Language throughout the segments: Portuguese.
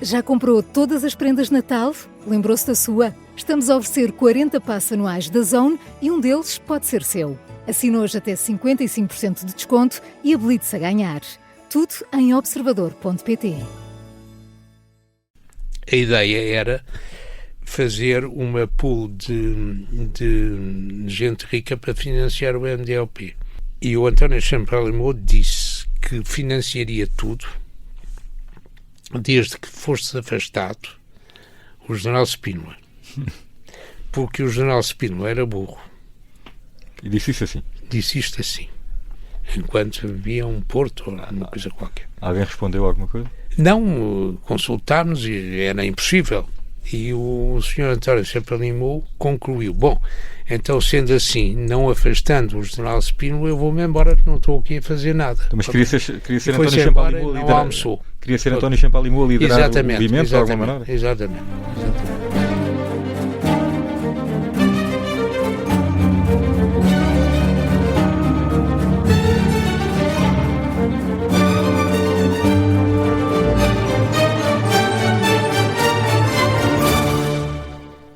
Já comprou todas as prendas de Natal? Lembrou-se da sua? Estamos a oferecer 40 passes anuais da Zone e um deles pode ser seu. Assine hoje até 55% de desconto e habilite-se a ganhar. Tudo em observador.pt. A ideia era fazer uma pool de gente rica para financiar o MDLP. E o António Champalimau disse que financiaria tudo, desde que fosse afastado o general Spínola. Porque o general Spínola era burro. E disse isso assim? Disse isto assim, enquanto bebia um porto ou uma coisa qualquer. Alguém respondeu alguma coisa? Não, consultámos e era impossível. E o senhor António Champalimau concluiu, bom, então sendo assim, não afastando o general Spínola, eu vou-me embora, que não estou aqui a fazer nada. Então, mas queria ser António Champalimau a liderar. Queria ser António Champalimau a liderar o movimento de alguma maneira? Exatamente.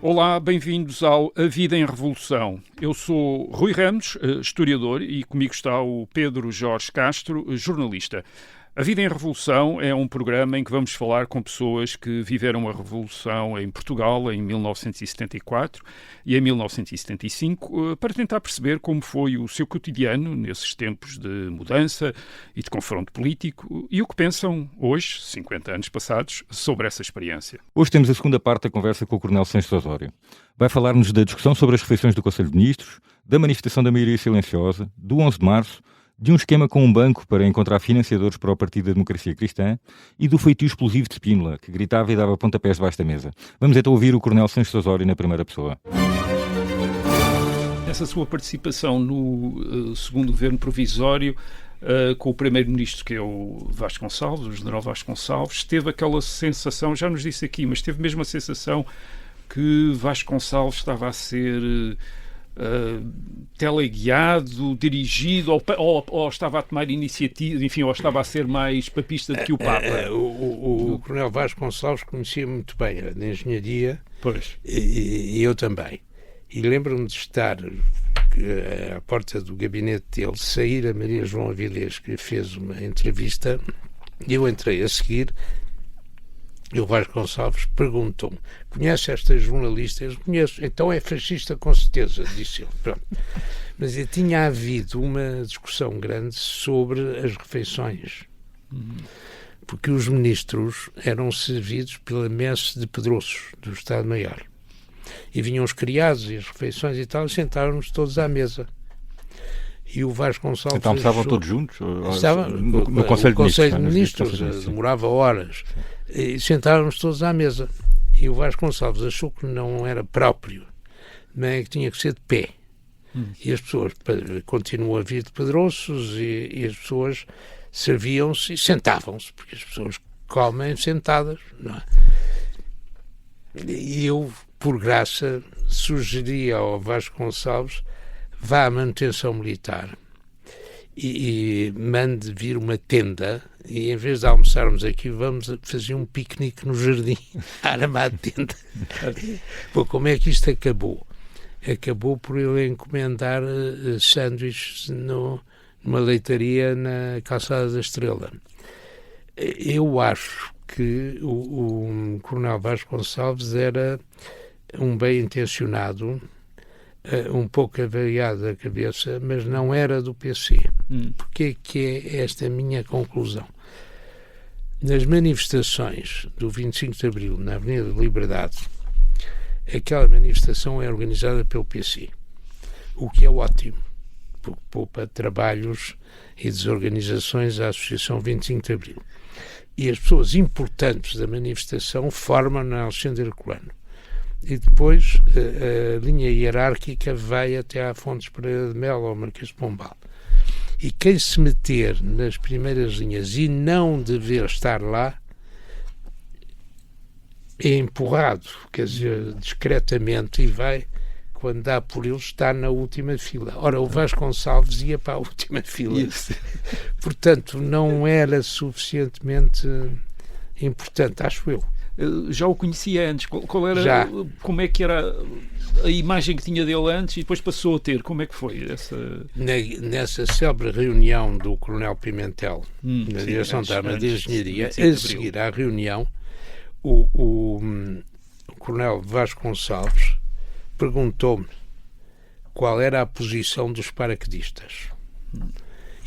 Olá, bem-vindos ao A Vida em Revolução. Eu sou Rui Ramos, historiador, e comigo está o Pedro Jorge Castro, jornalista. A Vida em Revolução é um programa em que vamos falar com pessoas que viveram a Revolução em Portugal em 1974 e em 1975 para tentar perceber como foi o seu cotidiano nesses tempos de mudança e de confronto político e o que pensam hoje, 50 anos passados, sobre essa experiência. Hoje temos a segunda parte da conversa com o Coronel Sanches Osório. Vai falar-nos da discussão sobre as refeições do Conselho de Ministros, da manifestação da maioria silenciosa, do 11 de Março, de um esquema com um banco para encontrar financiadores para o Partido da Democracia Cristã e do feitio explosivo de Spínola, que gritava e dava pontapés debaixo da mesa. Vamos então ouvir o Coronel Sanches Osório na primeira pessoa. Essa sua participação no segundo governo provisório com o primeiro-ministro, que é o Vasconcelos, o general Vasconcelos, teve aquela sensação, já nos disse aqui, mas teve mesmo a sensação que Vasconcelos estava a ser teleguiado, dirigido ou estava a tomar iniciativa, enfim, ou estava a ser mais papista do que o Papa. O coronel Vasconcelos conhecia muito bem, era de engenharia. Pois. E eu também. E lembro-me de estar à porta do gabinete dele, sair a Maria João Avilés, que fez uma entrevista, e eu entrei a seguir. E o Vasconcelos perguntou-me, conhece esta jornalista? Eu conheço. Então é fascista com certeza, disse ele. Pronto. Mas tinha havido uma discussão grande sobre as refeições. Porque os ministros eram servidos pela messe de Pedroços, do Estado-Maior. E vinham os criados e as refeições e tal, e sentaram-nos todos à mesa. E o Vasconcelos... Então estavam todos juntos? Estava no Conselho de Ministros, demorava horas. E sentaram-nos todos à mesa. E o Vasconcelos achou que não era próprio, mas que tinha que ser de pé. E as pessoas continuam a vir de Pedroços e as pessoas serviam-se e sentavam-se, porque as pessoas comem sentadas, não é? E eu, por graça, sugeria ao Vasconcelos: vá à manutenção militar e mande vir uma tenda e, em vez de almoçarmos aqui, vamos fazer um piquenique no jardim, armar a tenda. Bom, como é que isto acabou? Acabou por ele encomendar sanduíches numa leitaria na Calçada da Estrela. Eu acho que o coronel Vasconcelos era um bem-intencionado, um pouco avariado da cabeça, mas não era do PC. Porque que é esta a minha conclusão? Nas manifestações do 25 de Abril, na Avenida da Liberdade, aquela manifestação é organizada pelo PC, o que é ótimo, porque poupa trabalhos e desorganizações à Associação 25 de Abril. E as pessoas importantes da manifestação formam-na Alexandre Herculano. E depois a linha hierárquica vai até à Fontes Pereira de Melo, ao Marquês de Pombal. E quem se meter nas primeiras linhas e não dever estar lá é empurrado, quer dizer, discretamente, e vai, quando dá por ele, está na última fila. Ora, o Vasconcelos ia para a última fila. Portanto, não era suficientemente importante, acho eu. já o conhecia antes? Qual era, já. Como é que era a imagem que tinha dele antes e depois passou a ter? Como é que foi essa... Nessa célebre reunião do Coronel Pimentel, na direção da Arma de Engenharia, a seguir à reunião, o Coronel Vasconcelos perguntou-me qual era a posição dos paraquedistas.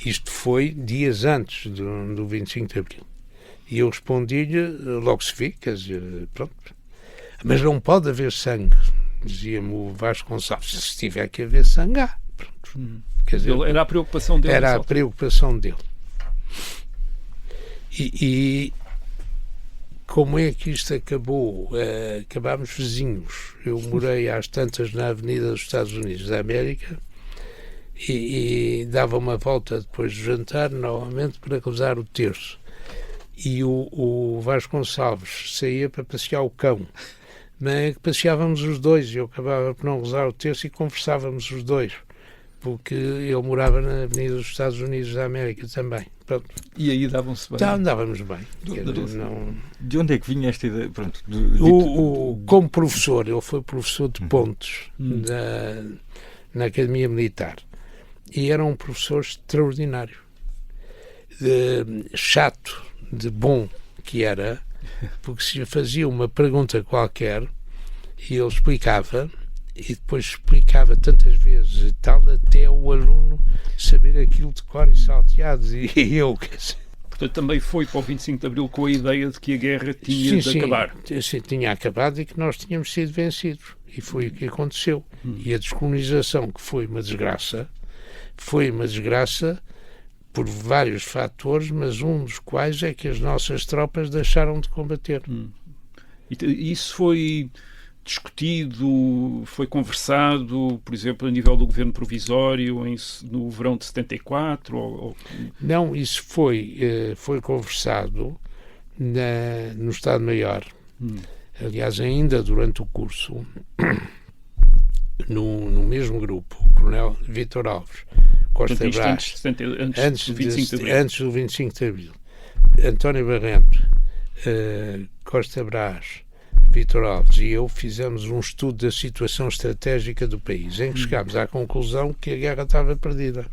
Isto foi dias antes do 25 de Abril. E eu respondi-lhe, logo se vê, quer dizer, pronto. Mas não pode haver sangue, dizia-me o Vasconcelos. Se tiver que haver sangue, há. Pronto. Quer dizer, era a preocupação dele. Era a preocupação dele. E como é que isto acabou? Acabámos vizinhos. Eu morei às tantas na Avenida dos Estados Unidos da América e dava uma volta depois do jantar, novamente, para cruzar o terço. E o Vasconcelos saía para passear o cão. Mas passeávamos os dois e eu acabava por não cruzar o terço e conversávamos os dois, porque ele morava na Avenida dos Estados Unidos da América também. Pronto. E aí davam-se bem? Andávamos bem. De onde é que vinha esta ideia? Pronto, como professor, ele foi professor de pontos na Academia Militar. E era um professor extraordinário. Chato, de bom que era, porque se fazia uma pergunta qualquer e ele explicava, e depois explicava tantas vezes e tal, até o aluno saber aquilo de cor e salteados, e eu, quer dizer... Portanto, também foi para o 25 de Abril com a ideia de que a guerra tinha de acabar. Sim, tinha acabado e que nós tínhamos sido vencidos, e foi o que aconteceu. E a descolonização, que foi uma desgraça por vários fatores, mas um dos quais é que as nossas tropas deixaram de combater. E isso foi discutido, foi conversado, por exemplo, a nível do governo provisório no verão de 74? Não, isso foi conversado no Estado-Maior. Aliás, ainda durante o curso, no mesmo grupo, o Coronel Vítor Alves Costa Brás, antes do 25 de Abril, António Barrento, Costa Brás, Vítor Alves e eu fizemos um estudo da situação estratégica do país, em que chegámos à conclusão que a guerra estava perdida.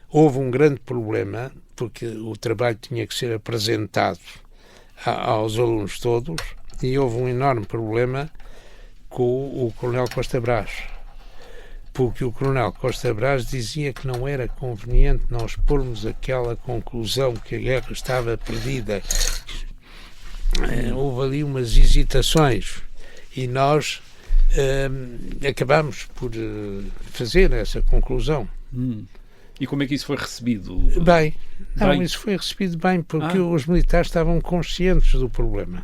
Houve um grande problema, porque o trabalho tinha que ser apresentado aos alunos todos, e houve um enorme problema com o Coronel Costa Brás, porque o Coronel Costa Brás dizia que não era conveniente nós pormos aquela conclusão que a guerra estava perdida. Houve ali umas hesitações e nós acabámos por fazer essa conclusão. E como é que isso foi recebido? Bem, isso foi recebido bem, porque os militares estavam conscientes do problema.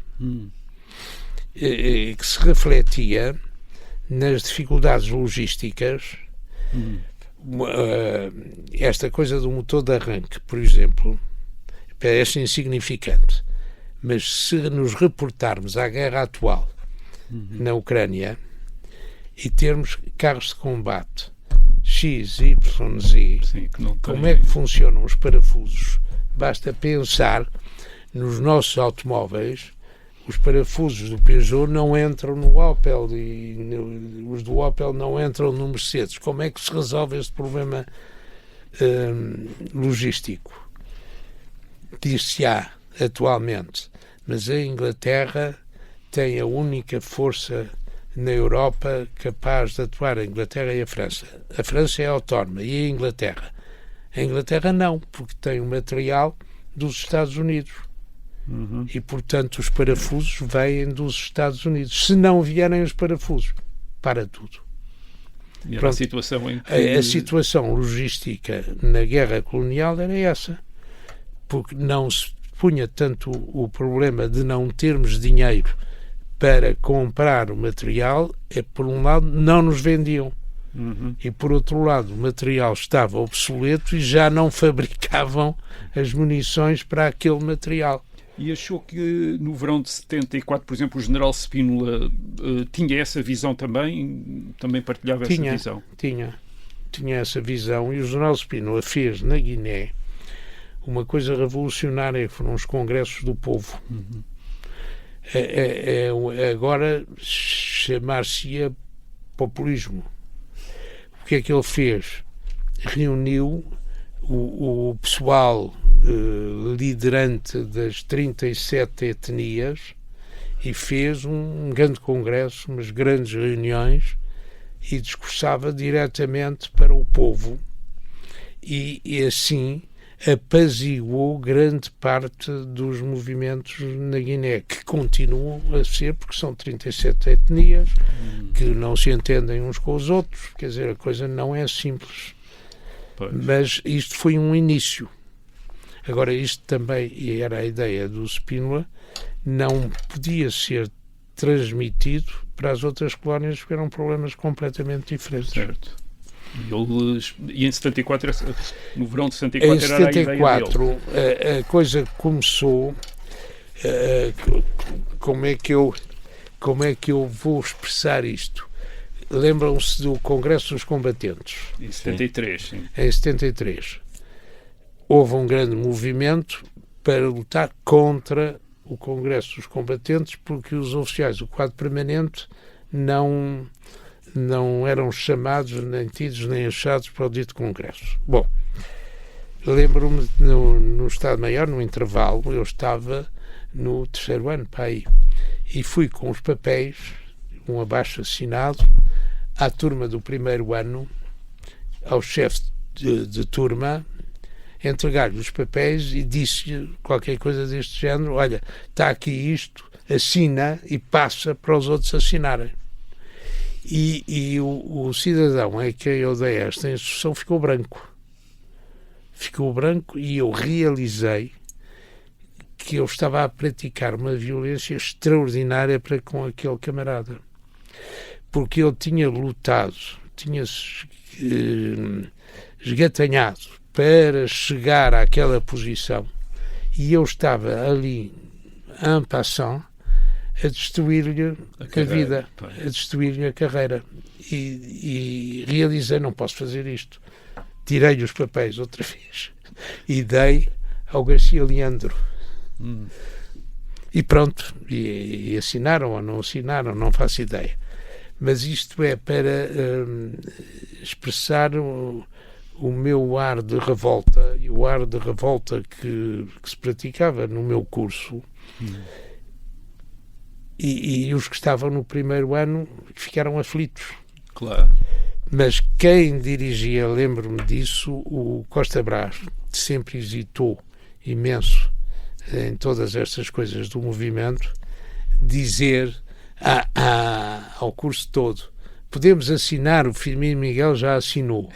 Que se refletia nas dificuldades logísticas. Esta coisa do motor de arranque, por exemplo, parece insignificante, mas se nos reportarmos à guerra atual na Ucrânia e termos carros de combate X, Y, Z, como é que funcionam os parafusos? Basta pensar nos nossos automóveis. Os parafusos do Peugeot não entram no Opel e os do Opel não entram no Mercedes. Como é que se resolve este problema logístico? Diz-se-á atualmente, mas a Inglaterra tem a única força na Europa capaz de atuar, a Inglaterra e a França. A França é autónoma e a Inglaterra? A Inglaterra não, porque tem o material dos Estados Unidos. E, portanto, os parafusos vêm dos Estados Unidos. Se não vierem os parafusos, para tudo. E era a situação em que... A situação logística na guerra colonial era essa. Porque não se punha tanto o problema de não termos dinheiro para comprar o material, por um lado, não nos vendiam. E, por outro lado, o material estava obsoleto e já não fabricavam as munições para aquele material. E achou que no verão de 74, por exemplo, o general Spínola tinha essa visão também? Também partilhava essa visão? Tinha essa visão, e o general Spínola fez na Guiné uma coisa revolucionária, que foram os congressos do povo. agora chamar-se-ia populismo. O que é que ele fez? Reuniu o pessoal liderante das 37 etnias e fez um grande congresso, umas grandes reuniões, e discursava diretamente para o povo e assim apaziguou grande parte dos movimentos na Guiné, que continuam a ser, porque são 37 etnias que não se entendem uns com os outros, quer dizer, a coisa não é simples. Pois. Mas isto foi um início. Agora, isto também, e era a ideia do Spínola, não podia ser transmitido para as outras colónias porque eram problemas completamente diferentes. Certo. E em 74, no verão de 74, em 74 a coisa começou. Como é que eu vou expressar isto? Lembram-se do Congresso dos Combatentes? Em 73, sim. Em 73. Houve um grande movimento para lutar contra o Congresso dos Combatentes, porque os oficiais do quadro permanente não eram chamados, nem tidos, nem achados para o dito Congresso. Bom, lembro-me no Estado-Maior, no intervalo, eu estava no 3º ano, para aí, e fui com os papéis, um abaixo-assinado, à turma do 1º ano, ao chefe de turma, entregar-lhe os papéis e disse-lhe qualquer coisa deste género: olha, está aqui isto, assina e passa para os outros assinarem. E o cidadão a quem eu dei esta instrução ficou branco. Ficou branco e eu realizei que eu estava a praticar uma violência extraordinária para com aquele camarada. Porque ele tinha lutado, tinha-se esgatanhado para chegar àquela posição e eu estava ali, en passant, a destruir-lhe a vida, a destruir-lhe a carreira. E realizei, não posso fazer isto. Tirei-lhe os papéis outra vez e dei ao Garcia Leandro. E pronto, e assinaram ou não assinaram, não faço ideia. Mas isto é para expressar o meu ar de revolta, e o ar de revolta que se praticava no meu curso. E os que estavam no 1º ano ficaram aflitos. Claro. Mas quem dirigia, lembro-me disso, o Costa Brás, sempre hesitou imenso em todas estas coisas do movimento, dizer ao curso todo: podemos assinar, o Firmino Miguel já assinou.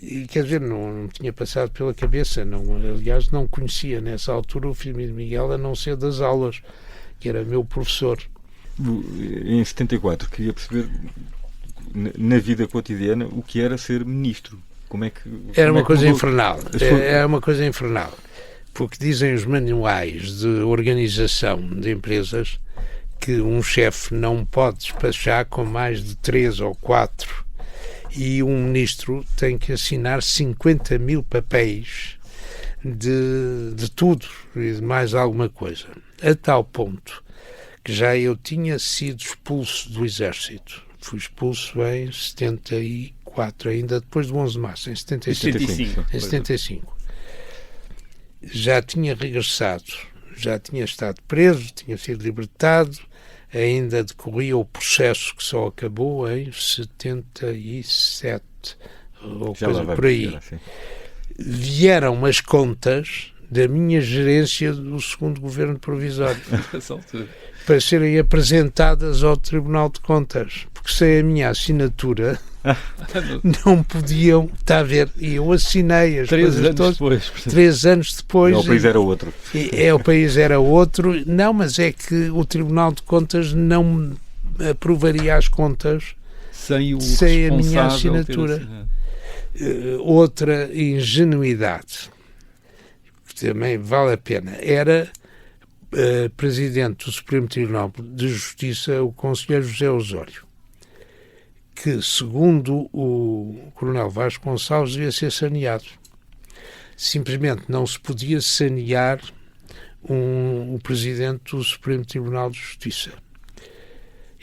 E, quer dizer, não tinha passado pela cabeça, aliás, não conhecia nessa altura o Firmino Miguel, a não ser das aulas, que era meu professor. Em 74, queria perceber, na vida cotidiana, o que era ser ministro. Era uma coisa infernal. Era uma coisa infernal. Porque dizem os manuais de organização de empresas que um chefe não pode despachar com mais de 3 ou 4 e um ministro tem que assinar 50.000 papéis de tudo e de mais alguma coisa. A tal ponto que já eu tinha sido expulso do Exército. Fui expulso em 74, ainda depois do 11 de março, em 75. Em 75. Já tinha regressado, já tinha estado preso, tinha sido libertado, ainda decorria o processo que só acabou em 77, ou já coisa por aí. Assim. Vieram as contas da minha gerência do 2º governo provisório para serem apresentadas ao Tribunal de Contas, porque sem a minha assinatura não podiam, está a ver, e eu assinei as 3 coisas anos todas, depois. 3 anos depois. O país era outro. O país era outro. Não, mas é que o Tribunal de Contas não aprovaria as contas sem a minha assinatura. Outra ingenuidade, que também vale a pena, era presidente do Supremo Tribunal de Justiça, o conselheiro José Osório, que, segundo o coronel Vasco Gonçalves, devia ser saneado. Simplesmente não se podia sanear o Presidente do Supremo Tribunal de Justiça.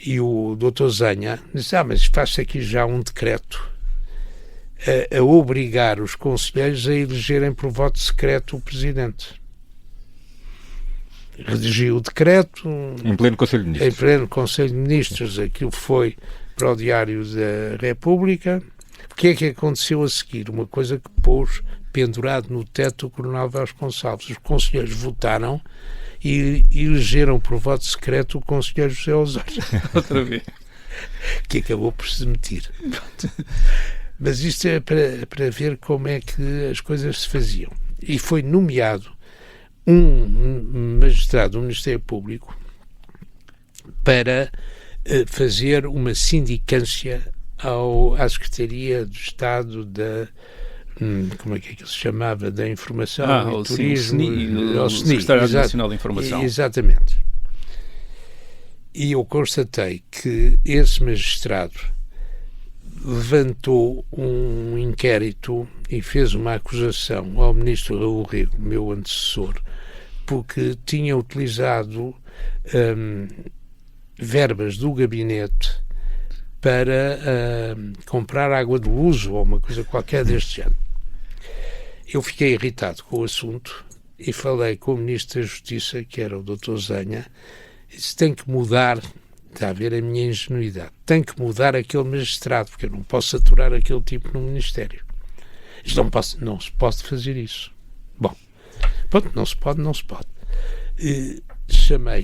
E o Dr. Zenha disse, mas faz-se aqui já um decreto a obrigar os conselheiros a elegerem por voto secreto o Presidente. Redigiu o decreto em pleno Conselho de Ministros. Em pleno Conselho de Ministros. Aquilo foi para o Diário da República. O que é que aconteceu a seguir? Uma coisa que pôs pendurado no teto o Coronel Vasconcelos. Os conselheiros votaram e elegeram por voto secreto o conselheiro José Osório. Outra vez. Que acabou por se demitir. Mas isto é para ver como é que as coisas se faziam. E foi nomeado um magistrado do Ministério Público para fazer uma sindicância à Secretaria do Estado da... como é que se chamava? Da Informação e Turismo. O Secretariado Nacional da Informação. Exatamente. E eu constatei que esse magistrado levantou um inquérito e fez uma acusação ao ministro Raul Rego, meu antecessor, porque tinha utilizado verbas do gabinete para comprar água de uso ou uma coisa qualquer deste género. Eu fiquei irritado com o assunto e falei com o Ministro da Justiça, que era o Dr. Zenha, e disse, tem que mudar, está a ver a minha ingenuidade, tem que mudar aquele magistrado, porque eu não posso aturar aquele tipo no Ministério. Isto não se pode fazer isso. Bom, pronto, não se pode.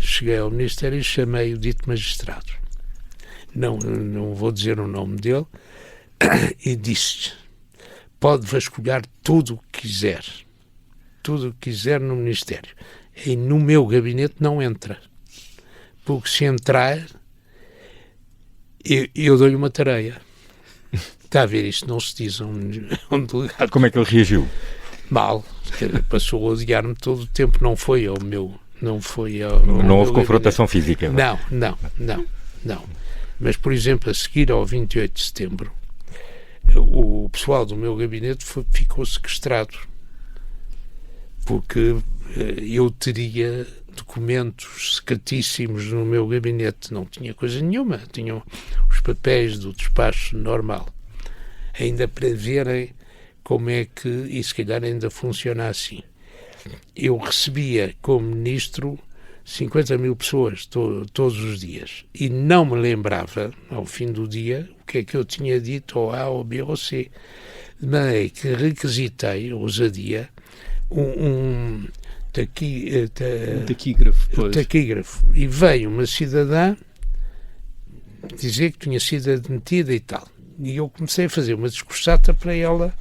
Cheguei ao Ministério e chamei o dito magistrado. Não vou dizer o nome dele, e disse, pode vasculhar tudo o que quiser no Ministério. E no meu gabinete não entra. Porque se entrar, eu dou-lhe uma tareia. Está a ver, isto não se diz a um delegado. Como é que ele reagiu? Mal. Passou a odiar-me todo o tempo. Não houve confrontação física. Não. Mas, por exemplo, a seguir ao 28 de setembro, o pessoal do meu gabinete ficou sequestrado. Porque eu teria documentos secretíssimos no meu gabinete. Não tinha coisa nenhuma. Tinham os papéis do despacho normal. Ainda para verem como é que, e se calhar ainda funciona assim. Eu recebia como ministro 50 mil pessoas todos os dias e não me lembrava, ao fim do dia, o que é que eu tinha dito ao A, ou B ou C. De maneira que requisitei, ousadia, um taquígrafo. E veio uma cidadã dizer que tinha sido admitida e tal. E eu comecei a fazer uma discursata para ela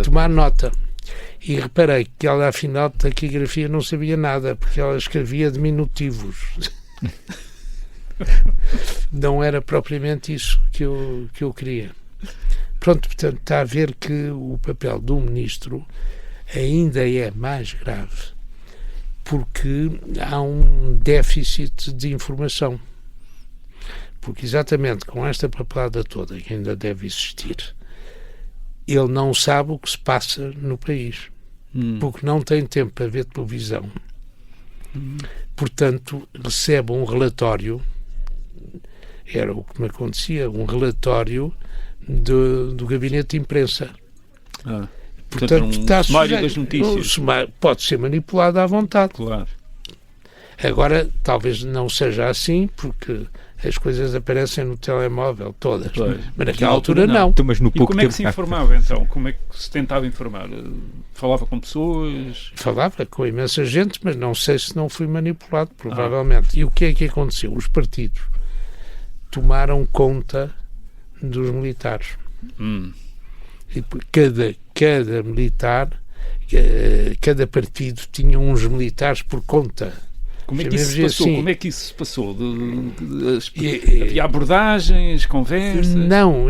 tomar nota. E reparei que ela, afinal, de taquigrafia não sabia nada, porque ela escrevia diminutivos. Não era propriamente isso que eu queria. Pronto, portanto, está a ver que o papel do ministro ainda é mais grave, porque há um déficit de informação. Porque exatamente com esta papelada toda que ainda deve existir, ele não sabe o que se passa no país, porque não tem tempo para ver televisão. Portanto, recebe um relatório, era o que me acontecia, um relatório do gabinete de imprensa. Portanto, está sumário das notícias. Pode ser manipulado à vontade. Claro. Agora, talvez não seja assim, porque as coisas aparecem no telemóvel, todas. Pois. Mas naquela altura não. Então, mas no pouco como é que se informava, então? Como é que se tentava informar? Falava com pessoas? Falava com imensa gente, mas não sei se não fui manipulado, provavelmente. E o que é que aconteceu? Os partidos tomaram conta dos militares. E cada militar, cada partido tinha uns militares por conta. Como é que isso se passou? Assim, como é que isso se passou? Havia abordagens, conversas? Não,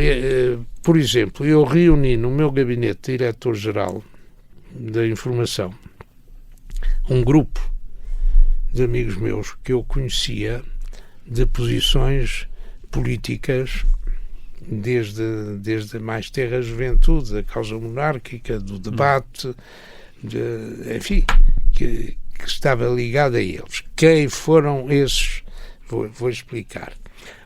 por exemplo, eu reuni no meu gabinete diretor-geral da informação um grupo de amigos meus que eu conhecia de posições políticas desde a mais terra juventude, da causa monárquica, do debate, enfim, que que estava ligado a eles. Quem foram esses? Vou explicar.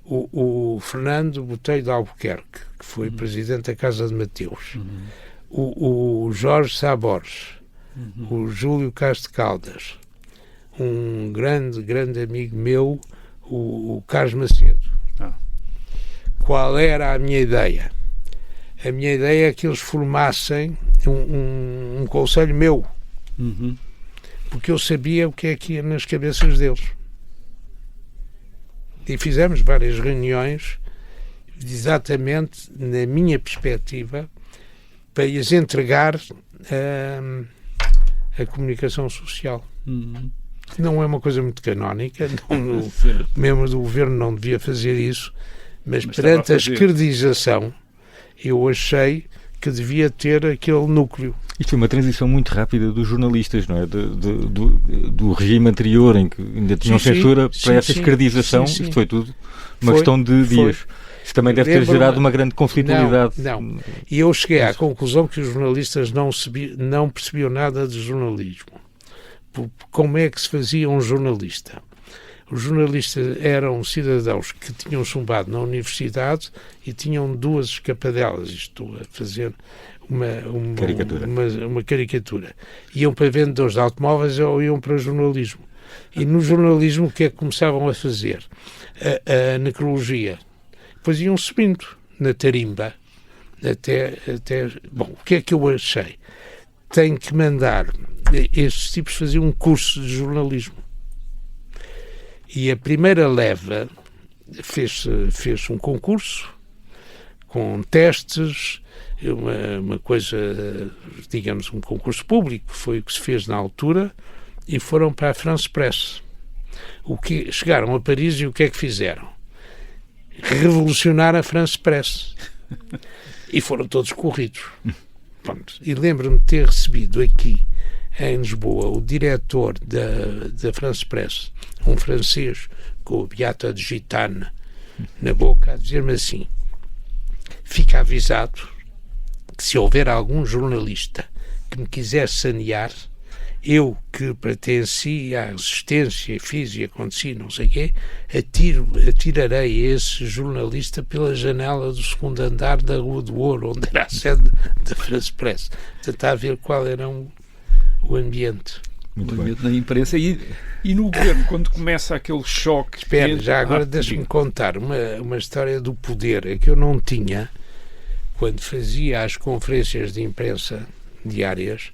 O Fernando Botelho de Albuquerque, que foi presidente da Casa de Mateus, o Jorge Sá Borges, o Júlio Castro Caldas, um grande amigo meu, o Carlos Macedo. Qual era a minha ideia? A minha ideia é que eles formassem um conselho meu, porque eu sabia o que é que ia nas cabeças deles. E fizemos várias reuniões, exatamente na minha perspectiva, para lhes entregar a comunicação social. Não é uma coisa muito canónica, o membro do governo não devia fazer isso, mas perante a esquerdização, eu achei que devia ter aquele núcleo. Isto foi uma transição muito rápida dos jornalistas, não é? Do regime anterior, em que ainda tinham censura, para essa esquerdização. Isto foi tudo uma questão de dias. Isso também deve ter gerado uma grande conflitualidade. Não. E eu cheguei à conclusão que os jornalistas não percebiam nada de jornalismo. Como é que se fazia um jornalista? Os jornalistas eram cidadãos que tinham chumbado na universidade e tinham 2 escapadelas, estou a fazer uma caricatura. Iam para vendedores de automóveis ou iam para jornalismo. E no jornalismo o que é que começavam a fazer? A necrologia. Depois iam subindo na tarimba até... Bom, o que é que eu achei? Tenho que mandar... Estes tipos faziam um curso de jornalismo. E a primeira leva fez um concurso com testes, uma coisa, digamos, um concurso público, foi o que se fez na altura, e foram para a France Press. Chegaram a Paris e o que é que fizeram? Revolucionar a France Press. E foram todos corridos. Pronto. E lembro-me de ter recebido aqui, em Lisboa, o diretor da France Press, um francês com o Beata de Gitane na boca, a dizer-me assim: fica avisado que se houver algum jornalista que me quiser sanear, eu que pertencia à resistência, fiz e aconteci, não sei o quê, atirarei esse jornalista pela janela do 2º andar da Rua do Ouro, onde era a sede da France Press. Tentar ver qual era o ambiente. Muito bem. Na imprensa e no governo, quando começa aquele choque... Espera, já agora deixa-me contar uma história do poder. É que eu não tinha, quando fazia as conferências de imprensa diárias,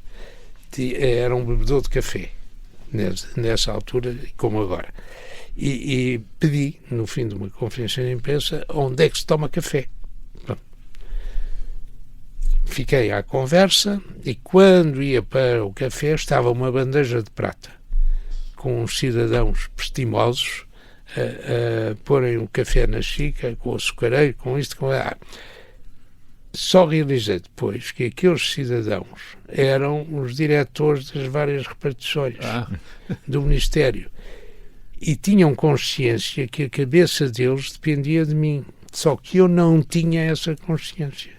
era um bebedor de café, nessa altura, como agora. E pedi, no fim de uma conferência de imprensa, onde é que se toma café. Bom, fiquei à conversa e quando ia para o café estava uma bandeja de prata com uns cidadãos prestimosos a porem o café na xícara, com o açucareiro, com isto, com a... Só realizei depois que aqueles cidadãos eram os diretores das várias repartições do Ministério e tinham consciência que a cabeça deles dependia de mim, só que eu não tinha essa consciência.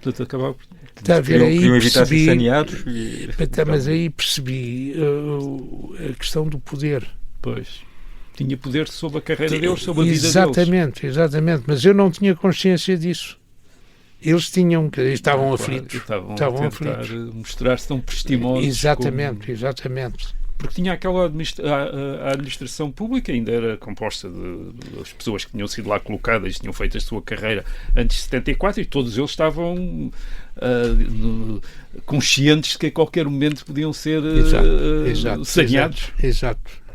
Portanto, acabava por... Está a ver, aí percebi, saneados mas aí percebi a questão do poder. Pois. Tinha poder sobre a carreira deles, sobre a vida deles. Exatamente, mas eu não tinha consciência disso. Eles tinham, estavam aflitos. Estavam aflitos. Mostrar-se tão prestimosos. Exatamente. Porque tinha aquela a administração pública, ainda era composta das pessoas que tinham sido lá colocadas, tinham feito a sua carreira antes de 74 e todos eles estavam conscientes de que a qualquer momento podiam ser saneados.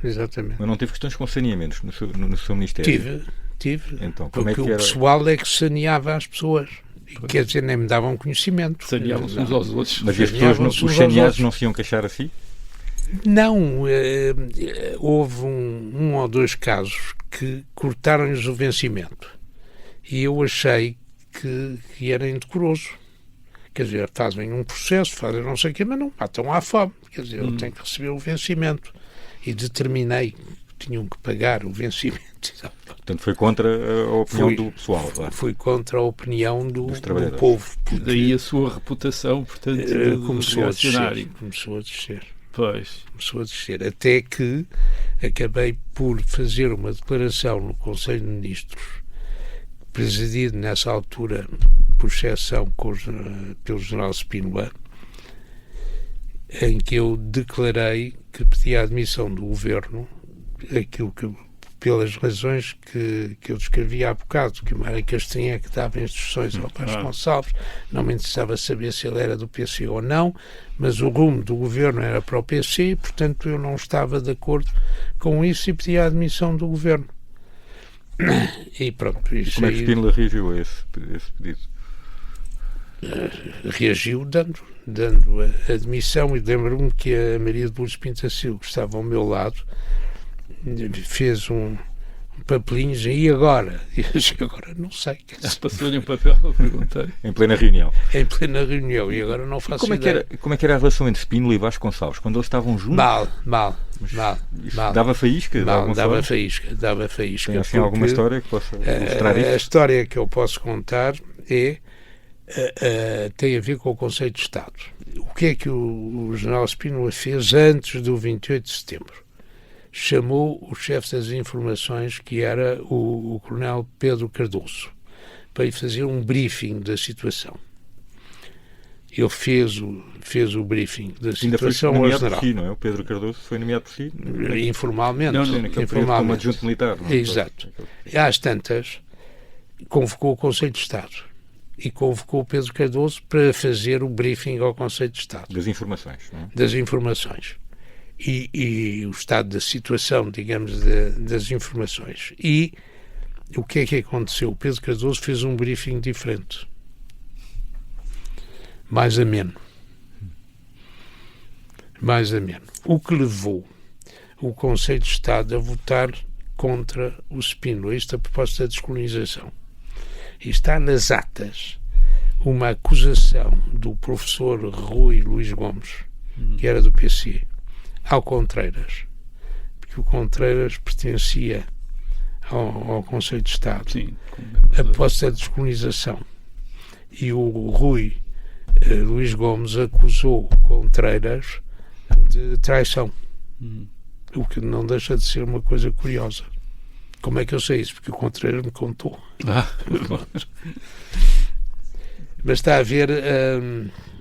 Exatamente. Mas não teve questões com saneamentos no seu Ministério? Tive. Então, porque o pessoal é que saneava as pessoas. Quer dizer, nem me davam conhecimento. Saneavam-se uns aos outros. Mas as pessoas, os saneados, não se iam queixar assim? Não. Houve um ou dois casos que cortaram-lhes o vencimento. E eu achei que era indecoroso. Quer dizer, fazem um processo, fazem não sei o quê, mas não matam à fome. Quer dizer, eu tenho que receber o vencimento. E determinei que tinham que pagar o vencimento. Portanto, foi contra a opinião do pessoal. Foi contra a opinião do povo. Daí a sua reputação, portanto, começou a descer. Pois. Começou a descer. Até que acabei por fazer uma declaração no Conselho de Ministros, presidido nessa altura, por exceção, pelo general Spínola, em que eu declarei que pedia a admissão do governo, aquilo que, pelas razões que eu descrevi há bocado, que o Mário Castanheira é que dava instruções ao Vasconcelos, não me interessava saber se ele era do PC ou não, mas o rumo do governo era para o PC, portanto eu não estava de acordo com isso e pedia a admissão do governo. E pronto. E como é que Spínola reagiu a esse pedido? Reagiu dando a admissão, e lembro-me que a Maria de Lourdes Pintacil, que estava ao meu lado, fez um papelinho e agora? E eu disse, agora não sei. Passou-lhe um papel, perguntei. Em plena reunião. Em plena reunião, e agora não faço ideia. Como é que era a relação entre Spínola e Vasconcelos? Quando eles estavam juntos? Mal. Dava faísca? Dava faísca. Tem assim alguma história que possa ilustrar isso? A história que eu posso contar tem a ver com o conceito de Estado. O que é que o general Spínola fez antes do 28 de setembro? Chamou o chefe das informações, que era o coronel Pedro Cardoso, para ir fazer um briefing da situação. Ele fez o briefing da situação ao general. Por si, não é? O Pedro Cardoso foi nomeado por si? Informalmente. Como adjunto militar. Não? Exato. Às tantas, convocou o Conselho de Estado e convocou o Pedro Cardoso para fazer o briefing ao Conselho de Estado. Das informações, não é? Das informações. E o estado da situação, digamos, das informações. E o que é que aconteceu? O Pedro Cardoso fez um briefing diferente. Mais ameno. O que levou o Conselho de Estado a votar contra o Spínola, a proposta da descolonização. E está nas atas uma acusação do professor Rui Luís Gomes, que era do PC, ao Contreiras, porque o Contreiras pertencia ao Conselho de Estado. Sim, a proposta da descolonização. E o Rui Luís Gomes acusou Contreiras de traição, o que não deixa de ser uma coisa curiosa. Como é que eu sei isso? Porque o Contreiras me contou. Mas está a ver...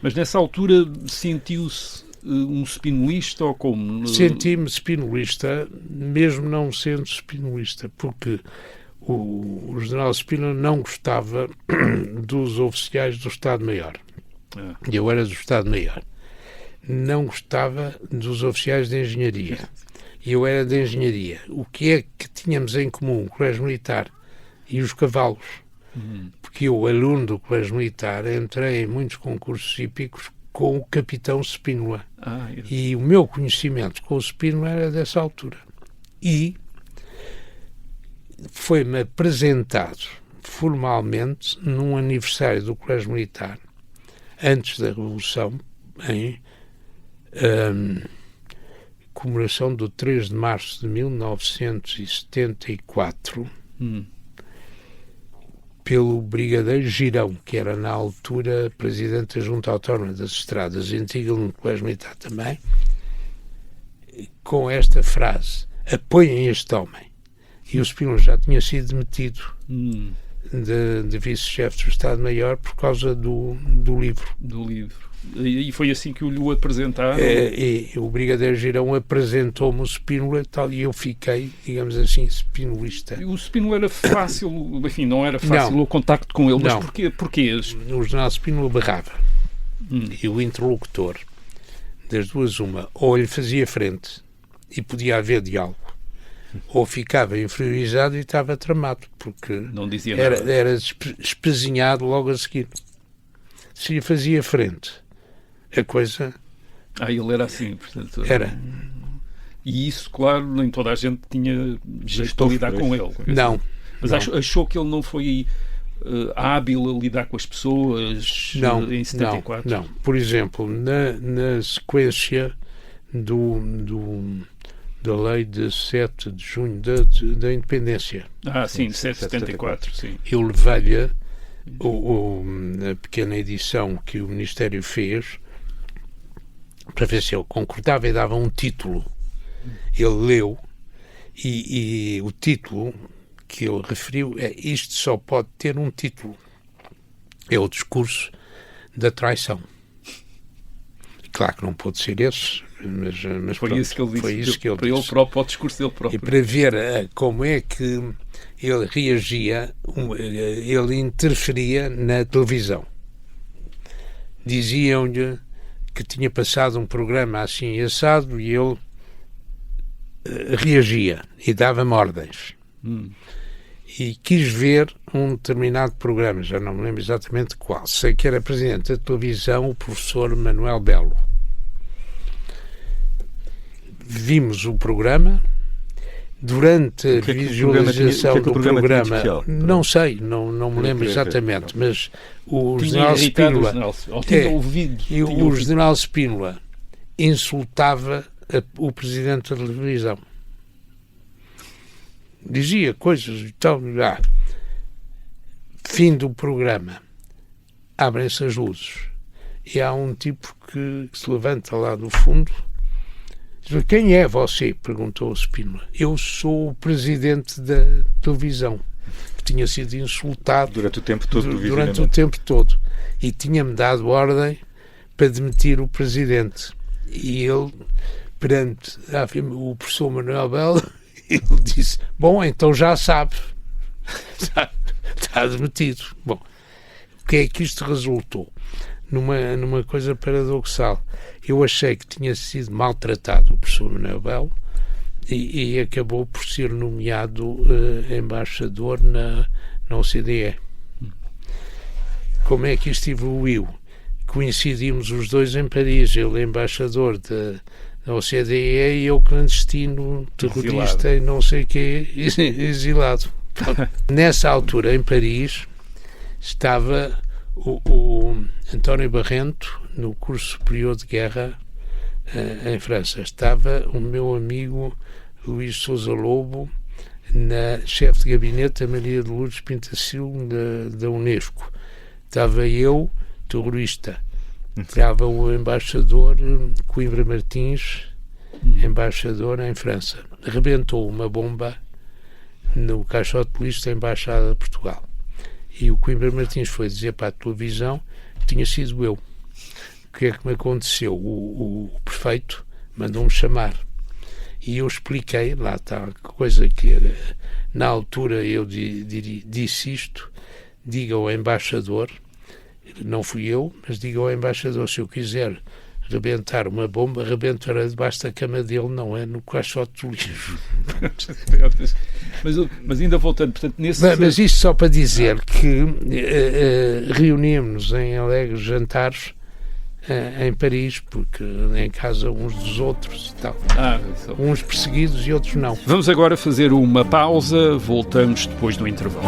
Mas nessa altura sentiu-se um spinolista ou como? Senti-me spinolista, mesmo não sendo spinolista, porque o general Spínola não gostava dos oficiais do Estado-Maior. Eu era do Estado-Maior. Não gostava dos oficiais de engenharia. Eu era de engenharia. O que é que tínhamos em comum? O Colégio Militar e os cavalos. Porque eu, aluno do Colégio Militar, entrei em muitos concursos hípicos com o capitão Spínola. E o meu conhecimento com o Spínola era dessa altura. E foi-me apresentado formalmente num aniversário do Colégio Militar, antes da Revolução, em comemoração do 3 de março de 1974, pelo brigadeiro Girão, que era na altura presidente da Junta Autónoma das Estradas, antiga no Colégio Militar também, com esta frase: apoiem este homem. E o Spínola já tinha sido demitido de vice-chefe do Estado-Maior por causa do livro. E foi assim que o apresentaram? E o brigadeiro Girão apresentou-me o Spínola e eu fiquei, digamos assim, spinolista. O Spínola era fácil, enfim, não era fácil o contacto com ele, mas porquê? O general Spínola berrava. E o interlocutor, das duas uma, ou lhe fazia frente e podia haver diálogo, ou ficava inferiorizado e estava tramado, porque não dizia nada. Era espezinhado logo a seguir. Se lhe fazia frente, a coisa... ele era assim, portanto... Era. E isso, claro, nem toda a gente tinha jeito de lidar com ele. Não. Mas achou que ele não foi hábil a lidar com as pessoas em 74? Não. Por exemplo, na sequência da lei de 7 de junho da independência. Sim, de 774, sim. Eu levei-lhe a pequena edição que o Ministério fez para ver se eu concordava, e dava um título. Ele leu, e o título que ele referiu é: isto só pode ter um título. É o discurso da traição. Claro que não pôde ser esse, mas foi pronto, isso que ele disse. Foi isso que ele para disse. Ele próprio, para o discurso dele próprio. E para ver como é que ele reagia, ele interferia na televisão. Diziam-lhe que tinha passado um programa assim assado, e ele reagia e dava-me ordens. E quis ver um determinado programa, já não me lembro exatamente qual. Sei que era presidente da televisão, o professor Manuel Belo. Vimos o programa. Durante a visualização do programa, não sei, não me lembro exatamente, mas o general Spínola, o general Spínola insultava o presidente da televisão. Dizia coisas e tal. Fim do programa, abrem-se as luzes e há um tipo que se levanta lá do fundo. Quem é você? Perguntou o Spínola. Eu sou o presidente da televisão, que tinha sido insultado durante o tempo todo, e tinha-me dado ordem para demitir o presidente. E ele, perante o professor Manuel Belo, ele disse: bom, então já sabe, está demitido. Bom, o que é que isto resultou? Numa coisa paradoxal. Eu achei que tinha sido maltratado o professor Manuel Belo, e acabou por ser nomeado embaixador na OCDE. Como é que isto evoluiu? Coincidimos os dois em Paris, ele embaixador da OCDE e eu clandestino, terrorista e não sei o quê, exilado. Nessa altura, em Paris, estava o António Barrento no curso superior de guerra em França. Estava o meu amigo Luís Sousa Lobo, na chefe de gabinete a Maria de Lourdes Pintacil da Unesco. Estava eu, terrorista. Estava o embaixador Coimbra Martins, embaixador em França. Rebentou uma bomba no caixote de lixo da Embaixada de Portugal. E o Coimbra Martins foi dizer para a televisão que tinha sido eu. O que é que me aconteceu? O prefeito mandou-me chamar. E eu expliquei, lá está a coisa que era, na altura eu disse isto: diga ao embaixador, não fui eu, mas diga ao embaixador, se eu quiser rebentar uma bomba, rebentará debaixo da cama dele, não é no caixote do lixo. Mas ainda voltando, portanto, mas isto só para dizer que reuníamos-nos em alegres jantares em Paris, porque em casa uns dos outros e tal. Uns perseguidos e outros não. Vamos agora fazer uma pausa, voltamos depois do intervalo.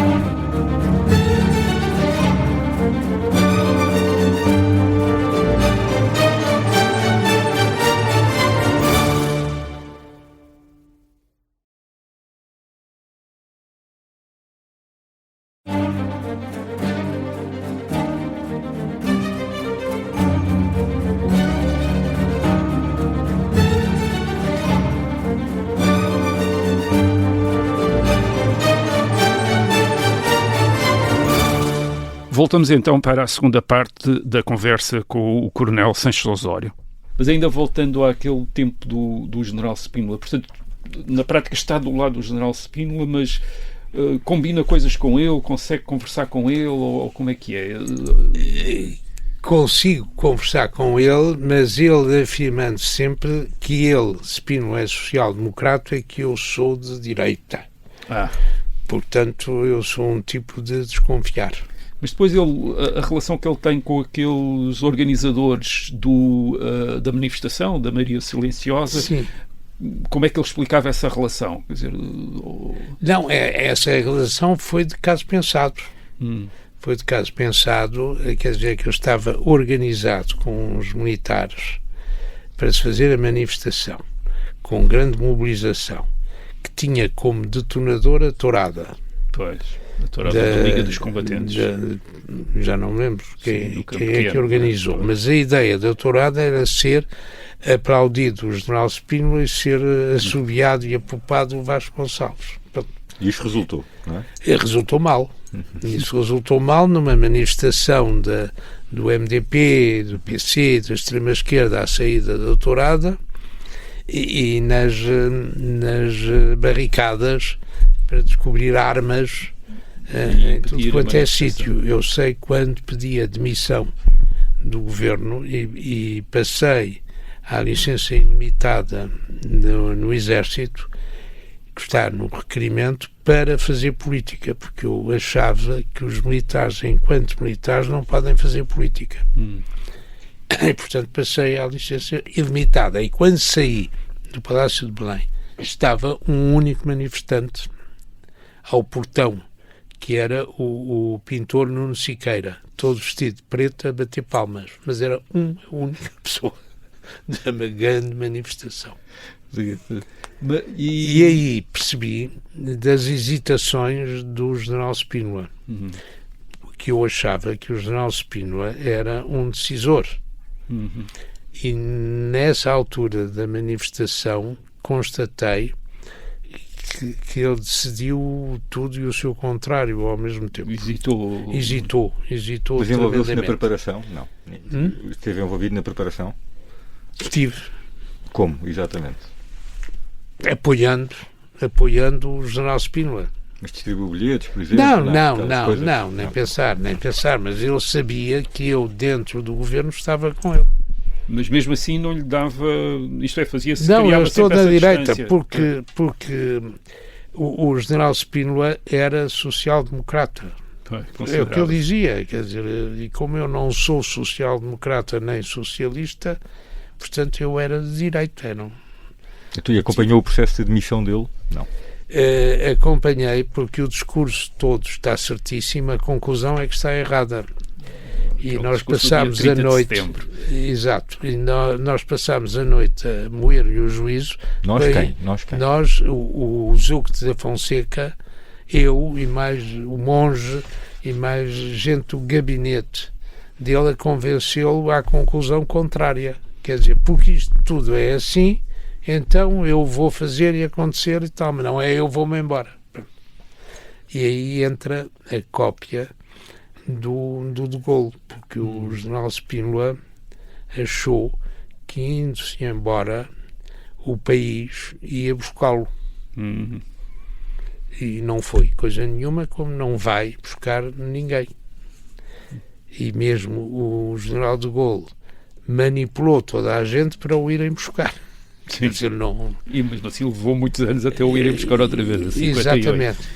Voltamos então para a segunda parte da conversa com o Coronel Sanches Osório. Mas ainda voltando àquele tempo do General Spínola, portanto, na prática está do lado do General Spínola, mas combina coisas com ele, consegue conversar com ele, ou como é que é? Consigo conversar com ele, mas ele afirmando sempre que ele, Spínola, é social-democrata e que eu sou de direita. Portanto, eu sou um tipo de desconfiar. Mas depois a relação que ele tem com aqueles organizadores da manifestação, da Maria Silenciosa, sim. Como é que ele explicava essa relação? Quer dizer, Não, essa relação foi de caso pensado. Foi de caso pensado, quer dizer que eu estava organizado com os militares para se fazer a manifestação, com grande mobilização, que tinha como detonador a tourada. Pois. Da Liga dos Combatentes. Já não me lembro quem é que organizou, mas a ideia da tourada era ser aplaudido o general Spínola e ser assobiado e apupado o Vasconcelos. E isso resultou, não é? Resultou mal. Isso resultou mal numa manifestação do MDP, do PC, da extrema-esquerda à saída da tourada e nas barricadas para descobrir armas em tudo quanto é sítio. Eu sei quando pedi a demissão do governo e passei à licença ilimitada no Exército, que está no requerimento, para fazer política, porque eu achava que os militares, enquanto militares, não podem fazer política. E, portanto, passei à licença ilimitada. E quando saí do Palácio de Belém, estava um único manifestante ao portão, que era o pintor Nuno Siqueira, todo vestido de preto a bater palmas. Mas era uma única pessoa de uma grande manifestação. E aí percebi das hesitações do general Spínola, que eu achava que o general Spínola era um decisor. E nessa altura da manifestação constatei que ele decidiu tudo e o seu contrário ao mesmo tempo. Hesitou. Mas envolveu-se na preparação? Não. Esteve envolvido na preparação? Estive. Como, exatamente? Apoiando o general Spínola. Mas distribuiu bilhetes, por exemplo? Não, nem pensar. Mas ele sabia que eu, dentro do governo, estava com ele. Mas mesmo assim não lhe dava... Isto é, fazia-se... Não, eu estou na direita, porque o general Spínola era social-democrata. É o que ele dizia, quer dizer, e como eu não sou social-democrata nem socialista, portanto eu era de direita, não. Tu acompanhou o processo de demissão dele? Não. Acompanhei, porque o discurso todo está certíssimo, a conclusão é que está errada. E nós passámos a noite... Exato. E nós passámos a noite a moer-lhe o juízo. Nós quem? Nós, o Zucco da Fonseca, eu e mais o monge e mais gente do gabinete dele a convencê-lo à conclusão contrária. Quer dizer, porque isto tudo é assim, então eu vou fazer e acontecer e tal, mas não é eu vou-me embora. E aí entra a cópia do De Gaulle, porque o general Spínola achou que, indo-se embora, o país ia buscá-lo. E não foi coisa nenhuma, como não vai buscar ninguém. E mesmo o general De Gaulle manipulou toda a gente para o irem buscar. Quer dizer, não... E mesmo assim levou muitos anos até o irem buscar outra vez.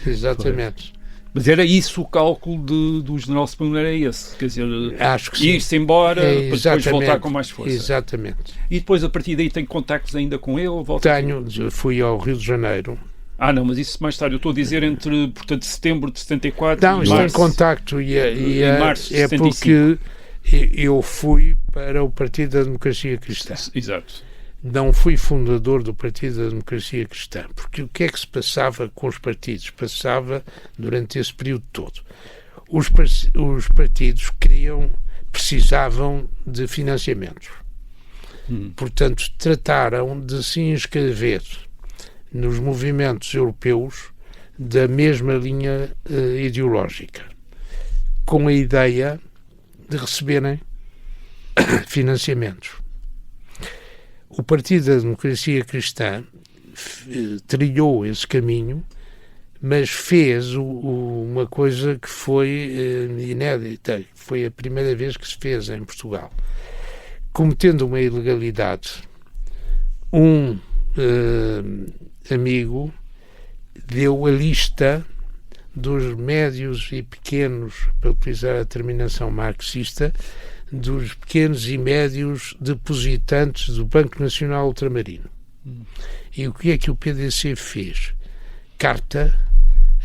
Exatamente. Mas era isso o cálculo do general Spínola, era esse? Quer dizer, acho que ir-se embora, para depois voltar com mais força. Exatamente. E depois, a partir daí, tem contactos ainda com ele? Fui ao Rio de Janeiro. Não, mas isso mais tarde. Eu estou a dizer entre, portanto, setembro de 74 e março. Em contacto e março de 75. Porque eu fui para o Partido da Democracia Cristã. Exato. Não fui fundador do Partido da Democracia Cristã, porque o que é que se passava com os partidos? Passava durante esse período todo. Os partidos precisavam de financiamentos. Portanto, trataram de se inscrever nos movimentos europeus da mesma linha ideológica, com a ideia de receberem financiamentos. O Partido da Democracia Cristã trilhou esse caminho, mas fez uma coisa que foi inédita, foi a primeira vez que se fez em Portugal. Cometendo uma ilegalidade, um amigo deu a lista dos médios e pequenos, para utilizar a terminação marxista, dos pequenos e médios depositantes do Banco Nacional Ultramarino. E o que é que o PDC fez? Carta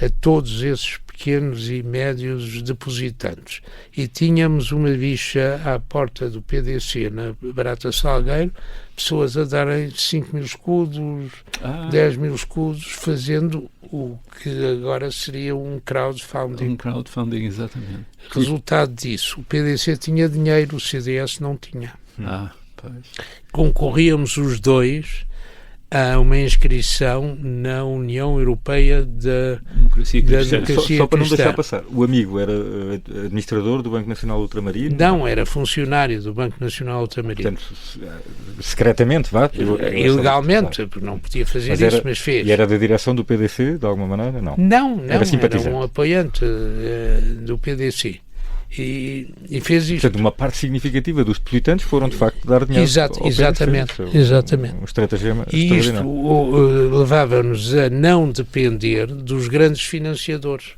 a todos esses pequenos e médios depositantes. E tínhamos uma bicha à porta do PDC, na Barata Salgueiro, pessoas a darem 5 mil escudos, 10 mil escudos, fazendo o que agora seria um crowdfunding. Um crowdfunding, exatamente. Resultado disso, o PDC tinha dinheiro, o CDS não tinha. Pois. Concorríamos os dois a uma inscrição na União Europeia da Democracia Cristã. Só para não deixar passar, o amigo era administrador do Banco Nacional Ultramarino? Não, era funcionário do Banco Nacional Ultramarino. Portanto, secretamente, ilegalmente, porque não podia fazer isso, mas fez. E era da direção do PDC, de alguma maneira? Não, era um apoiante do PDC. E fez isto. Portanto, uma parte significativa dos depositantes foram, de facto, dar dinheiro exatamente. Um estratagema e isto levava-nos a não depender dos grandes financiadores,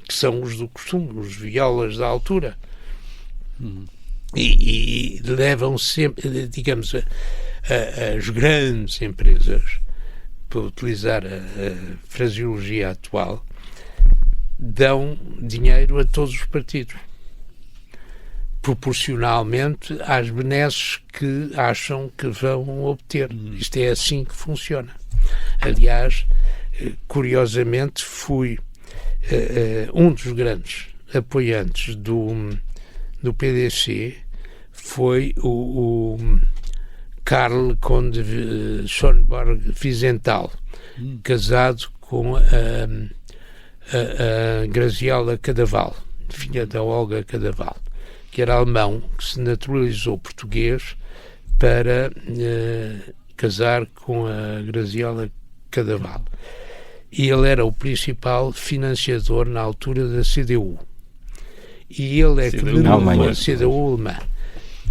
que são os do costume, os violas da altura. E levam sempre, digamos, as grandes empresas, para utilizar a fraseologia atual, dão dinheiro a todos os partidos, proporcionalmente às benesses que acham que vão obter. Isto é assim que funciona. Aliás, curiosamente, fui um dos grandes apoiantes do PDC, foi o Karl Conde Schönborg-Wiesenthal, casado com a Graziella Cadaval, filha da Olga Cadaval, que era alemão, que se naturalizou português para casar com a Graziella Cadaval. E ele era o principal financiador na altura da CDU. E ele é que me levou, a CDU alemã.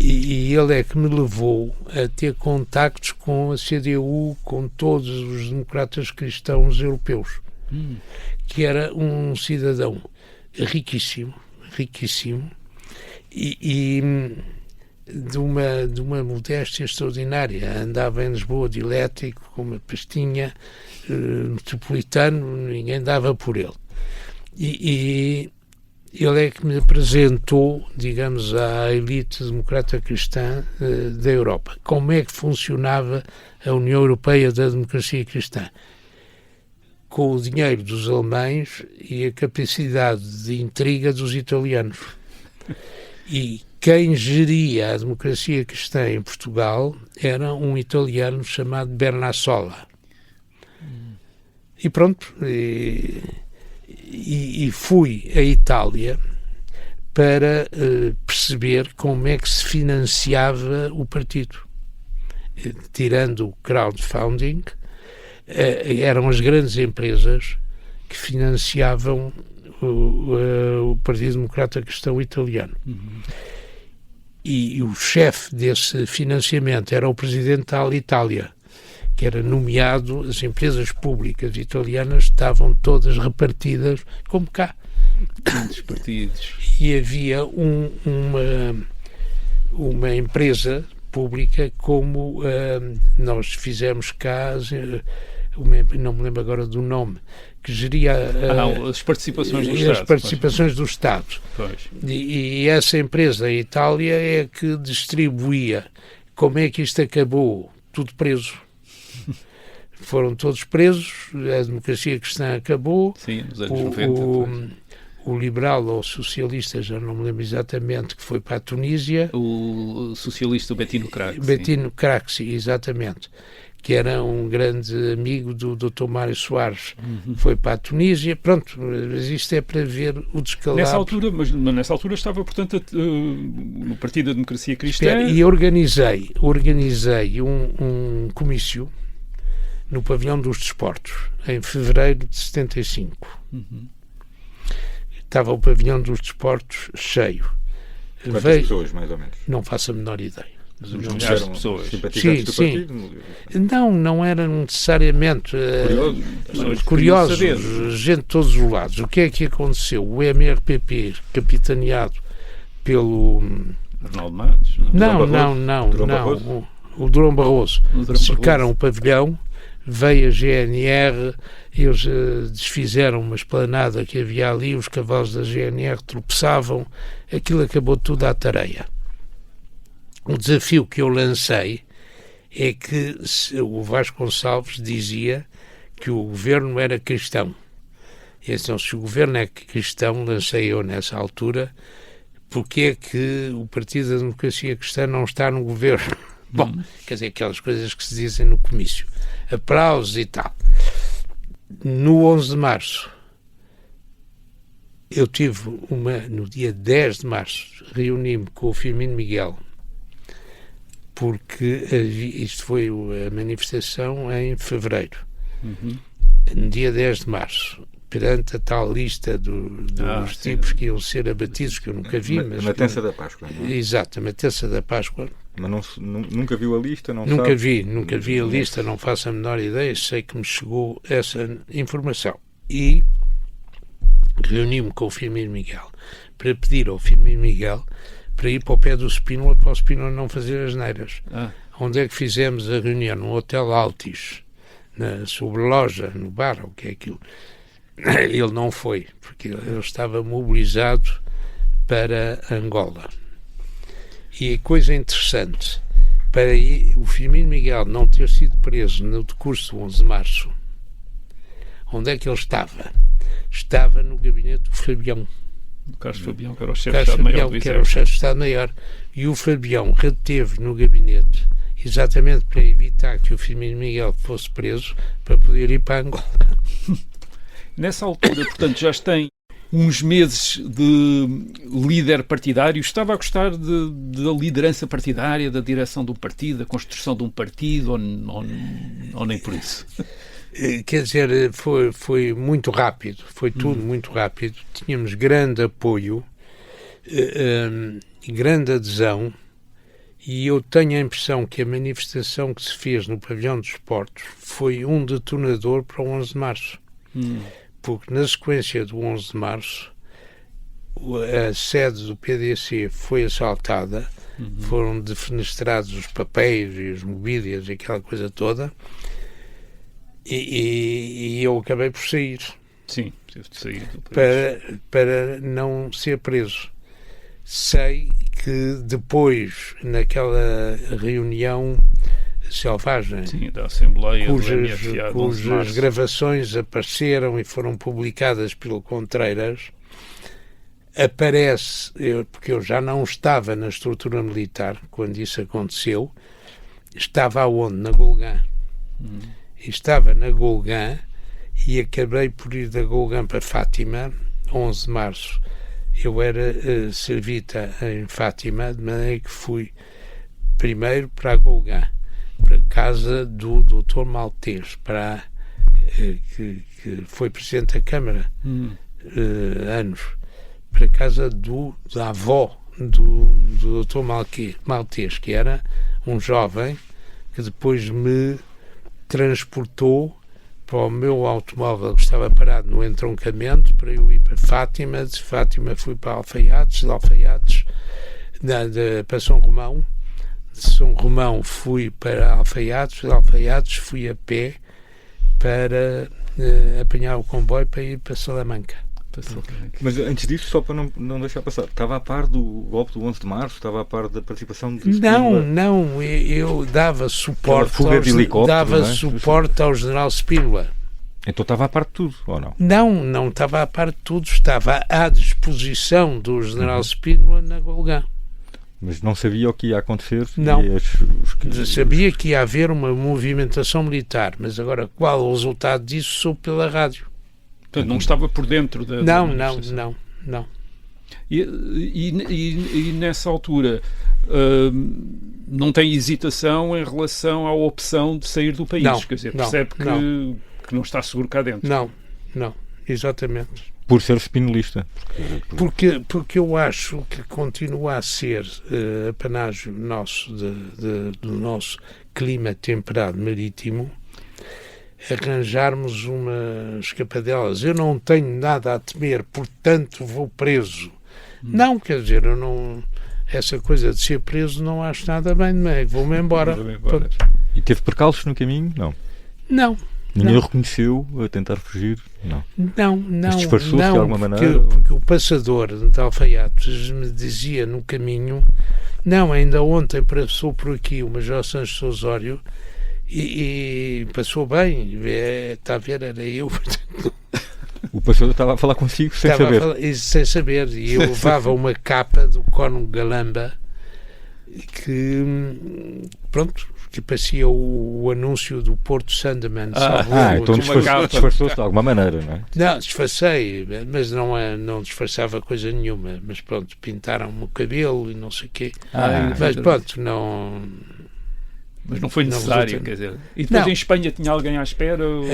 E ele é que me levou a ter contactos com a CDU, com todos os democratas cristãos europeus. Que era um cidadão riquíssimo e de uma modéstia extraordinária. Andava em Lisboa de elétrico, com uma pastinha, metropolitano, ninguém dava por ele. E ele é que me apresentou, digamos, à elite democrata cristã da Europa. Como é que funcionava a União Europeia da Democracia Cristã? Com o dinheiro dos alemães e a capacidade de intriga dos italianos. E quem geria a democracia cristã em Portugal era um italiano chamado Bernassola. E pronto, e fui à Itália para perceber como é que se financiava o partido. Tirando o crowdfunding, eram as grandes empresas que financiavam o Partido Democrata Cristão Italiano. E o chefe desse financiamento era o presidente da Alitalia, que era nomeado. As empresas públicas italianas estavam todas repartidas como cá. Muitos partidos. E havia uma empresa pública como nós fizemos cá, não me lembro agora do nome, que geria as participações do Estado. As participações do Estado. Pois. E essa empresa, a Itália, é que distribuía. Como é que isto acabou? Tudo preso. Foram todos presos, a democracia cristã acabou. Sim, nos anos 90. O liberal ou socialista, já não me lembro exatamente, que foi para a Tunísia. O socialista Bettino Craxi. Bettino Craxi, exatamente. Que era um grande amigo do Dr. Mário Soares. Foi para a Tunísia. Pronto, mas isto é para ver o descalabro. Nessa altura estava, portanto, no Partido da Democracia Cristã. E organizei um comício no Pavilhão dos Desportos, em fevereiro de 75. Estava o Pavilhão dos Desportos cheio. Quantas pessoas, mais ou menos? Não faço a menor ideia. Mas uns milhares de pessoas. Simpatizantes do partido? Não eram necessariamente curiosos, gente de todos os lados. O que é que aconteceu? O MRPP, capitaneado pelo... Arnaldo Matos? Não. O Durão Barroso. Cercaram o pavilhão, veio a GNR, eles desfizeram uma esplanada que havia ali, os cavalos da GNR tropeçavam, aquilo acabou tudo à tareia. O desafio que eu lancei é que o Vasconcelos dizia que o governo era cristão. E então, se o governo é cristão, lancei eu nessa altura, porque é que o Partido da Democracia Cristã não está no governo? Bom, quer dizer, aquelas coisas que se dizem no comício. Aplausos e tal. No 11 de março, eu tive no dia 10 de março, reuni-me com o Firmino Miguel, porque isto foi a manifestação em fevereiro. No dia 10 de março, perante a tal lista dos tipos que iam ser abatidos, que eu nunca vi. A Matança da Páscoa, não é? Exato, a Matança da Páscoa. Mas nunca viu a lista? Nunca vi a lista, não faço a menor ideia, sei que me chegou essa informação. E reuni-me com o Firmino Miguel para pedir ao Firmino Miguel para ir para o pé do Spínola, para o Spínola não fazer asneiras. Onde é que fizemos a reunião? No Hotel Altis, sobre loja, no bar, o que é aquilo. Ele não foi, porque ele estava mobilizado para Angola. E a coisa interessante, para o Firmino Miguel não ter sido preso no decurso do 11 de março, onde é que ele estava? Estava no gabinete do Fabião. O Carlos Fabião, que era o chefe de Estado-Maior do que era o chefe de Estado-Maior. E o Fabião reteve no gabinete exatamente para evitar que o Firmino Miguel fosse preso, para poder ir para Angola. Nessa altura, portanto, já tem uns meses de líder partidário. Estava a gostar da liderança partidária, da direção de um partido, da construção de um partido, ou nem por isso? Quer dizer, foi muito rápido, foi tudo muito rápido. Tínhamos grande apoio, grande adesão, e eu tenho a impressão que a manifestação que se fez no Pavilhão dos Portos foi um detonador para o 11 de março. Porque na sequência do 11 de março a sede do PDC foi assaltada, foram defenestrados os papéis e as mobílias e aquela coisa toda, e eu acabei por sair. Sim, teve de sair para não ser preso. Sei que depois, naquela reunião selvagem, sim, da Assembleia cujas gravações apareceram e foram publicadas pelo Contreiras, aparece, porque eu já não estava na estrutura militar quando isso aconteceu, estava aonde? Na Golgã. Estava na Golgã e acabei por ir da Golgã para Fátima, 11 de março. Eu era servita em Fátima, de maneira que fui primeiro para a Golgã, para a casa do Dr. Maltês, que foi Presidente da Câmara anos, para a casa da avó do Dr. Maltês, que era um jovem que depois me transportou para o meu automóvel que estava parado no entroncamento para eu ir para Fátima. De Fátima fui para Alfaiates, de Alfaiates para São Romão. De São Romão fui para Alfaiates, de Alfaiates fui a pé para apanhar o comboio para ir para Salamanca. Mas antes disso, só para não deixar passar, estava a par do golpe do 11 de março? Estava a par da participação de... Não, eu dava suporte ao general Spínola. Então estava a par de tudo, ou não? Não estava a par de tudo, estava à disposição do general Spínola na Golgã. Mas não sabia o que ia acontecer? Não. Sabia que ia haver uma movimentação militar, mas agora qual o resultado disso soube pela rádio. Portanto, não estava por dentro da Não. E nessa altura não tem hesitação em relação à opção de sair do país? Quer dizer, percebe que não está seguro cá dentro? Não, exatamente. Por ser spinolista? Porque eu acho que continua a ser apanágio nosso, do nosso clima temperado marítimo, arranjarmos uma escapadelas. Eu não tenho nada a temer, portanto vou preso. Não, quer dizer, eu não... Essa coisa de ser preso não acho nada bem, vou-me embora. E teve percalços no caminho? Não. Ninguém o reconheceu a tentar fugir? Não. Não. Disfarçou-se de alguma maneira? Porque o passador de alfaiates me dizia no caminho, não, ainda ontem passou por aqui o Major Sanches Osório e passou bem, está a ver, era eu. O passador estava a falar consigo sem saber. Sem saber. E eu levava uma capa do Cônego Galamba que, pronto, que parecia o anúncio do Porto Sandeman. Então disfarçou-se de alguma maneira, não é? Não, disfarcei, mas não disfarçava coisa nenhuma. Mas pronto, pintaram-me o cabelo e não sei o quê. Mas pronto, não... Mas não foi necessário, quer dizer. E depois em Espanha tinha alguém à espera? Ou...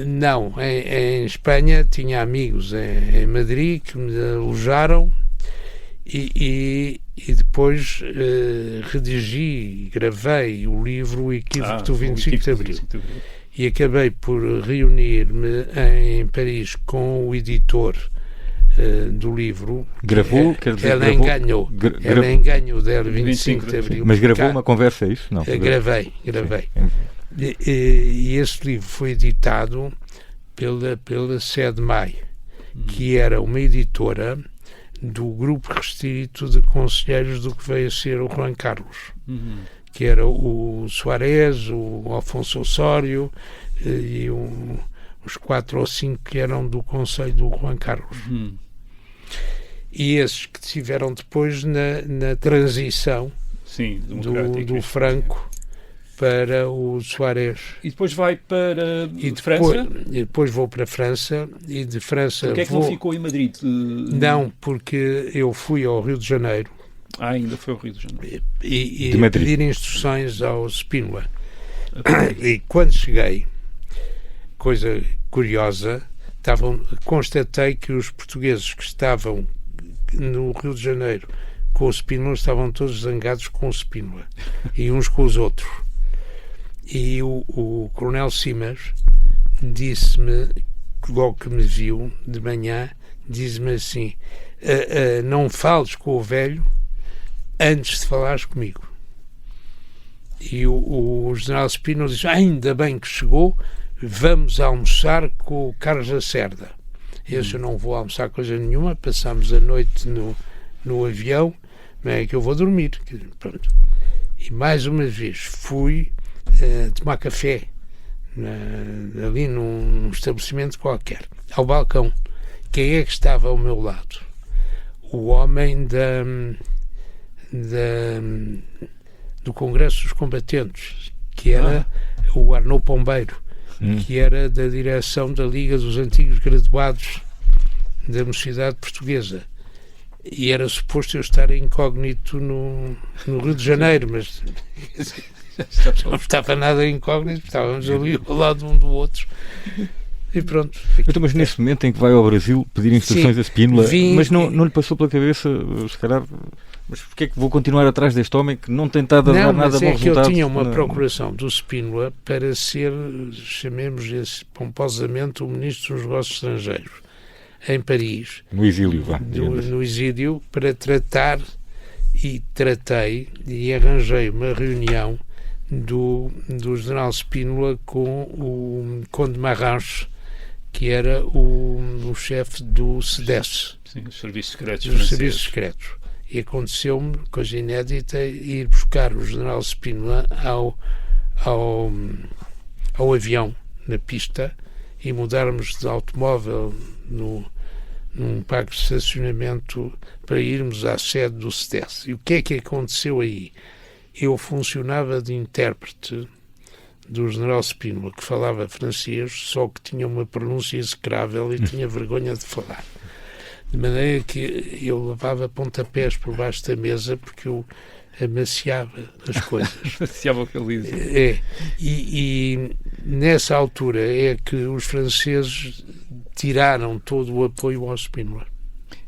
Não, em Espanha tinha amigos em Madrid que me alojaram e depois redigi e gravei o livro O Equívoco do 25 de Abril. E acabei por reunir-me em Paris com o editor do livro. Gravou? Quer dizer, ela enganou del 25 de Abril. Mas gravou uma conversa, é isso? Não. Gravei. E esse livro foi editado pela SEDMAI, que era uma editora do grupo restrito de conselheiros do que veio a ser o Juan Carlos, que era o Soares, o Afonso Osório e os 4 ou 5 que eram do Conselho do Juan Carlos. E esses que tiveram depois na transição do Franco para o Soares. E depois vai para França? E depois vou para a França e de França Porquê é que não ficou em Madrid? Não, porque eu fui ao Rio de Janeiro. Ainda foi ao Rio de Janeiro. E pedir instruções ao Spínola. E quando cheguei, coisa curiosa, constatei que os portugueses que estavam no Rio de Janeiro com o Spínola estavam todos zangados com o Spínola e uns com os outros. E o Coronel Simas disse-me, logo que me viu de manhã, disse-me assim, não fales com o velho antes de falares comigo. E o general Spínola disse, ainda bem que chegou, vamos almoçar com o Carlos Lacerda. Eu não vou almoçar coisa nenhuma, passamos a noite no avião, não é que eu vou dormir. Pronto. E mais uma vez fui tomar café ali num estabelecimento qualquer, ao balcão. Quem é que estava ao meu lado? O homem do Congresso dos Combatentes, que era o Arnaud Pombeiro, que era da direção da Liga dos Antigos Graduados da Mocidade Portuguesa. E era suposto eu estar incógnito no Rio de Janeiro, mas não estava nada incógnito, estávamos ali ao lado um do outro. E pronto. Então, mas nesse momento em que vai ao Brasil pedir instruções a Spínola, mas não lhe passou pela cabeça, se calhar, mas porque é que vou continuar atrás deste homem que não tem estado a dar nada bom resultado? Não, mas é que eu tinha uma procuração do Spínola para ser, chamemos pomposamente, o Ministro dos Negócios Estrangeiros, em Paris. No exílio, no exílio, para tratar, e tratei, e arranjei uma reunião do general Spínola com o Conde Marranche, que era o chefe do SEDES. Sim, os Serviços Secretos franceses. Serviços Secretos. E aconteceu-me, coisa inédita, ir buscar o general Spínola ao avião, na pista, e mudarmos de automóvel num parque de estacionamento para irmos à sede do SEDES. E o que é que aconteceu aí? Eu funcionava de intérprete do general Spínola, que falava francês, só que tinha uma pronúncia execrável e tinha vergonha de falar. De maneira que eu levava pontapés por baixo da mesa porque eu amaciava as coisas. Amaciava o que ele dizia. E nessa altura é que os franceses tiraram todo o apoio ao Spínola.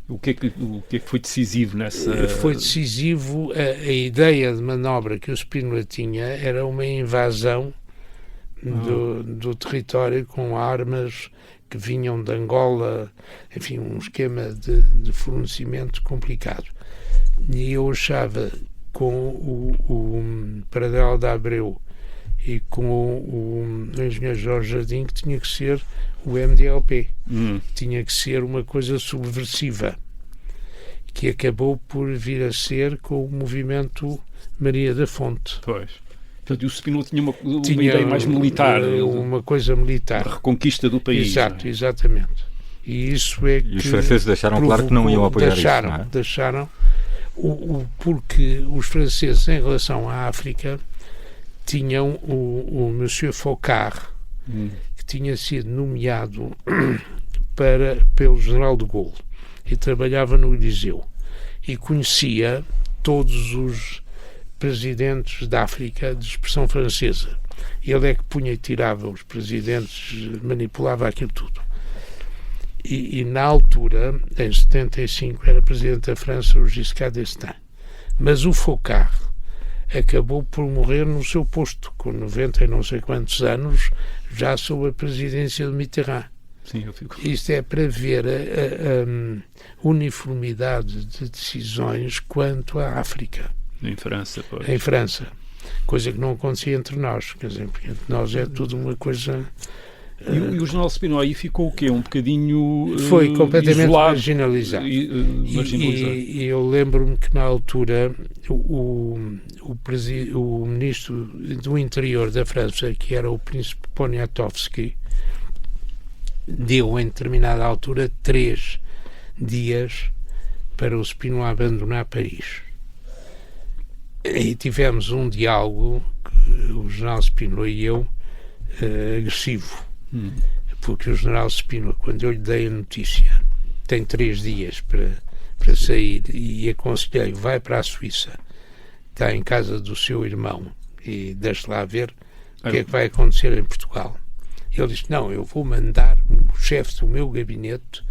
O que é que foi decisivo nessa... Foi decisivo a ideia de manobra que o Spínola tinha, era uma invasão do território com armas que vinham de Angola, enfim, um esquema de fornecimento complicado. E eu achava, com o Pradel de Abreu e com o engenheiro Jorge Jardim, que tinha que ser o MDLP. Tinha que ser uma coisa subversiva, que acabou por vir a ser com o movimento Maria da Fonte. Pois. Portanto, o Spínola tinha uma ideia mais militar. Uma coisa militar. A reconquista do país. Exato, exatamente. E isso é que... E os franceses deixaram claro que não iam apoiar isso, não é? Deixaram, porque os franceses, em relação à África, tinham o Monsieur Focard, que tinha sido nomeado pelo general de Gaulle, e trabalhava no Eliseu, e conhecia todos os presidentes da África de expressão francesa. Ele é que punha e tirava os presidentes, manipulava aquilo tudo. E na altura, em 75, era presidente da França o Giscard d'Estaing. Mas o Focard acabou por morrer no seu posto, com 90 e não sei quantos anos, já sob a presidência de Mitterrand. Sim, eu fico... Isto é para ver a uniformidade de decisões quanto à África. Em França, pois. Em França. Coisa que não acontecia entre nós. Quer dizer, porque entre nós é tudo uma coisa... E o general Spínola aí ficou o quê? Um bocadinho foi completamente isolado, marginalizado. E eu lembro-me que na altura o ministro do interior da França, que era o príncipe Poniatowski, deu em determinada altura 3 dias para o Spínola abandonar Paris. E tivemos um diálogo, o general Spínola e eu, agressivo. Porque o general Spínola, quando eu lhe dei a notícia, tem 3 dias para sair, e aconselhei, vai para a Suíça, está em casa do seu irmão e deixe lá ver o que é que vai acontecer em Portugal. Ele disse, não, eu vou mandar o chefe do meu gabinete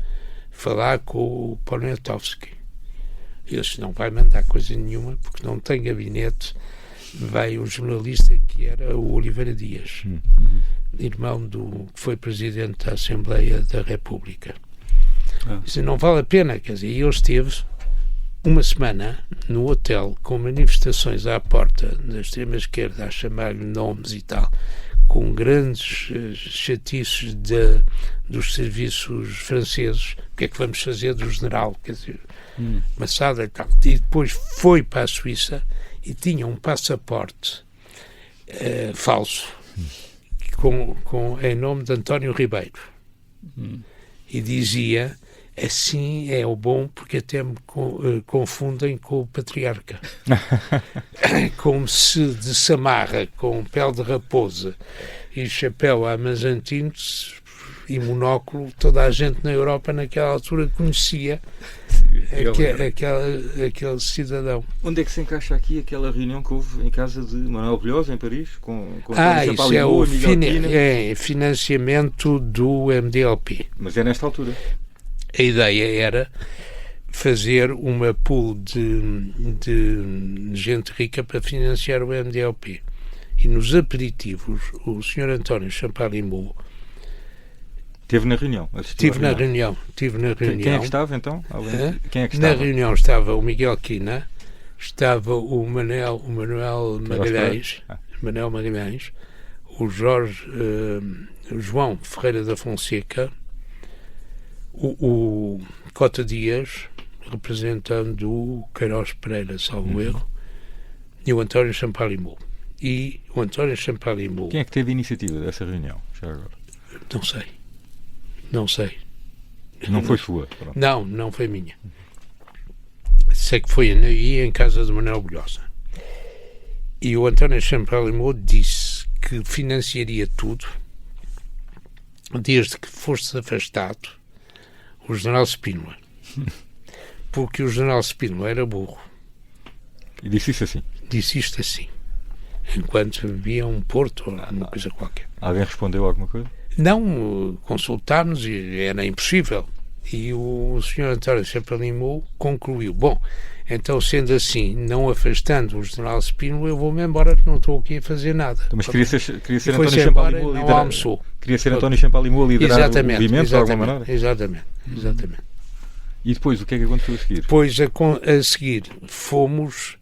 falar com o Poniatowski. Ele disse, não vai mandar coisa nenhuma, porque não tem gabinete. Veio um jornalista que era o Oliveira Dias, irmão que foi presidente da Assembleia da República. Disse, não vale a pena, quer dizer, ele esteve uma semana no hotel com manifestações à porta da extrema-esquerda a chamar-lhe nomes e tal, com grandes chatices dos serviços franceses. O que é que vamos fazer do general? Quer dizer, maçada e tal. E depois foi para a Suíça e tinha um passaporte falso em nome de António Ribeiro. E dizia, assim é o bom, porque até me confundem com o patriarca. Como se de samarra, com pele de raposa e chapéu a Mazantino e monóculo, toda a gente na Europa naquela altura conhecia aquele cidadão. Onde é que se encaixa aqui aquela reunião que houve em casa de Manuel Belhosa, em Paris? Isso é o financiamento do MDLP. Mas é nesta altura. A ideia era fazer uma pool de gente rica para financiar o MDLP. E nos aperitivos, o Sr. António Champalimau esteve na reunião. Estive na reunião. Quem é que estava, então? Quem é que na estava? reunião estava o Miguel Quina, estava o Manuel Magalhães, o João Ferreira da Fonseca, o Cota Dias, representando o Queiroz Pereira, salvo erro, e o António Champalimau. E o António Champalimau... Quem é que teve a iniciativa dessa reunião, já agora? Não sei. Não foi sua? Pronto. Não foi minha. Sei que foi em casa de Manuel Belhosa. E o António Champalimau disse que financiaria tudo, desde que fosse afastado o general Spínola. Porque o general Spínola era burro. E disse isso assim? Disse isto assim, enquanto bebia um porto ou alguma coisa qualquer. Alguém respondeu alguma coisa? Não, consultámos e era impossível. E o Sr. António Champalimau concluiu, bom, então sendo assim, não afastando o general Spínola, eu vou-me embora, que não estou aqui a fazer nada. Então, mas queria ser António Champalimau a liderar. Queria ser António Champalimau a liderar o movimento de alguma maneira? Exatamente. E depois, o que é que aconteceu a seguir? Depois, a seguir, fomos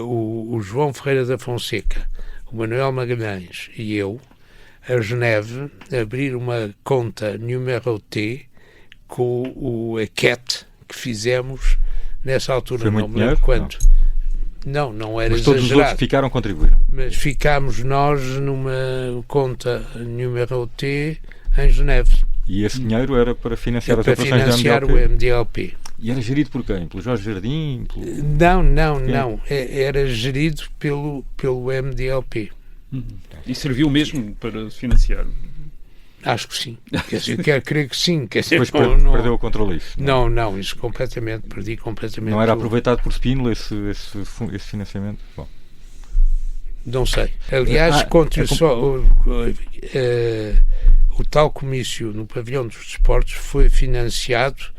o João Ferreira da Fonseca, o Manuel Magalhães e eu, a Geneve, abrir uma conta número T com a CAT que fizemos nessa altura. Foi não muito me lembro dinheiro? quanto. Não era Mas todos os exagerado. outros ficaram, contribuíram. Mas ficámos nós numa conta número T em Geneve. E esse dinheiro era para financiar as Para operações financiar da o MDLP. E era gerido por quem? Pelo Jorge Jardim? Não. Era gerido pelo MDLP. E serviu mesmo para financiar? Acho que sim. Quer dizer, eu quero crer que sim. Quer dizer, Depois perdeu o controle disso. Não, isso perdi completamente. Não era aproveitado por Spínola esse financiamento? Bom. Não sei. Aliás, o tal comício no Pavilhão dos Desportos foi financiado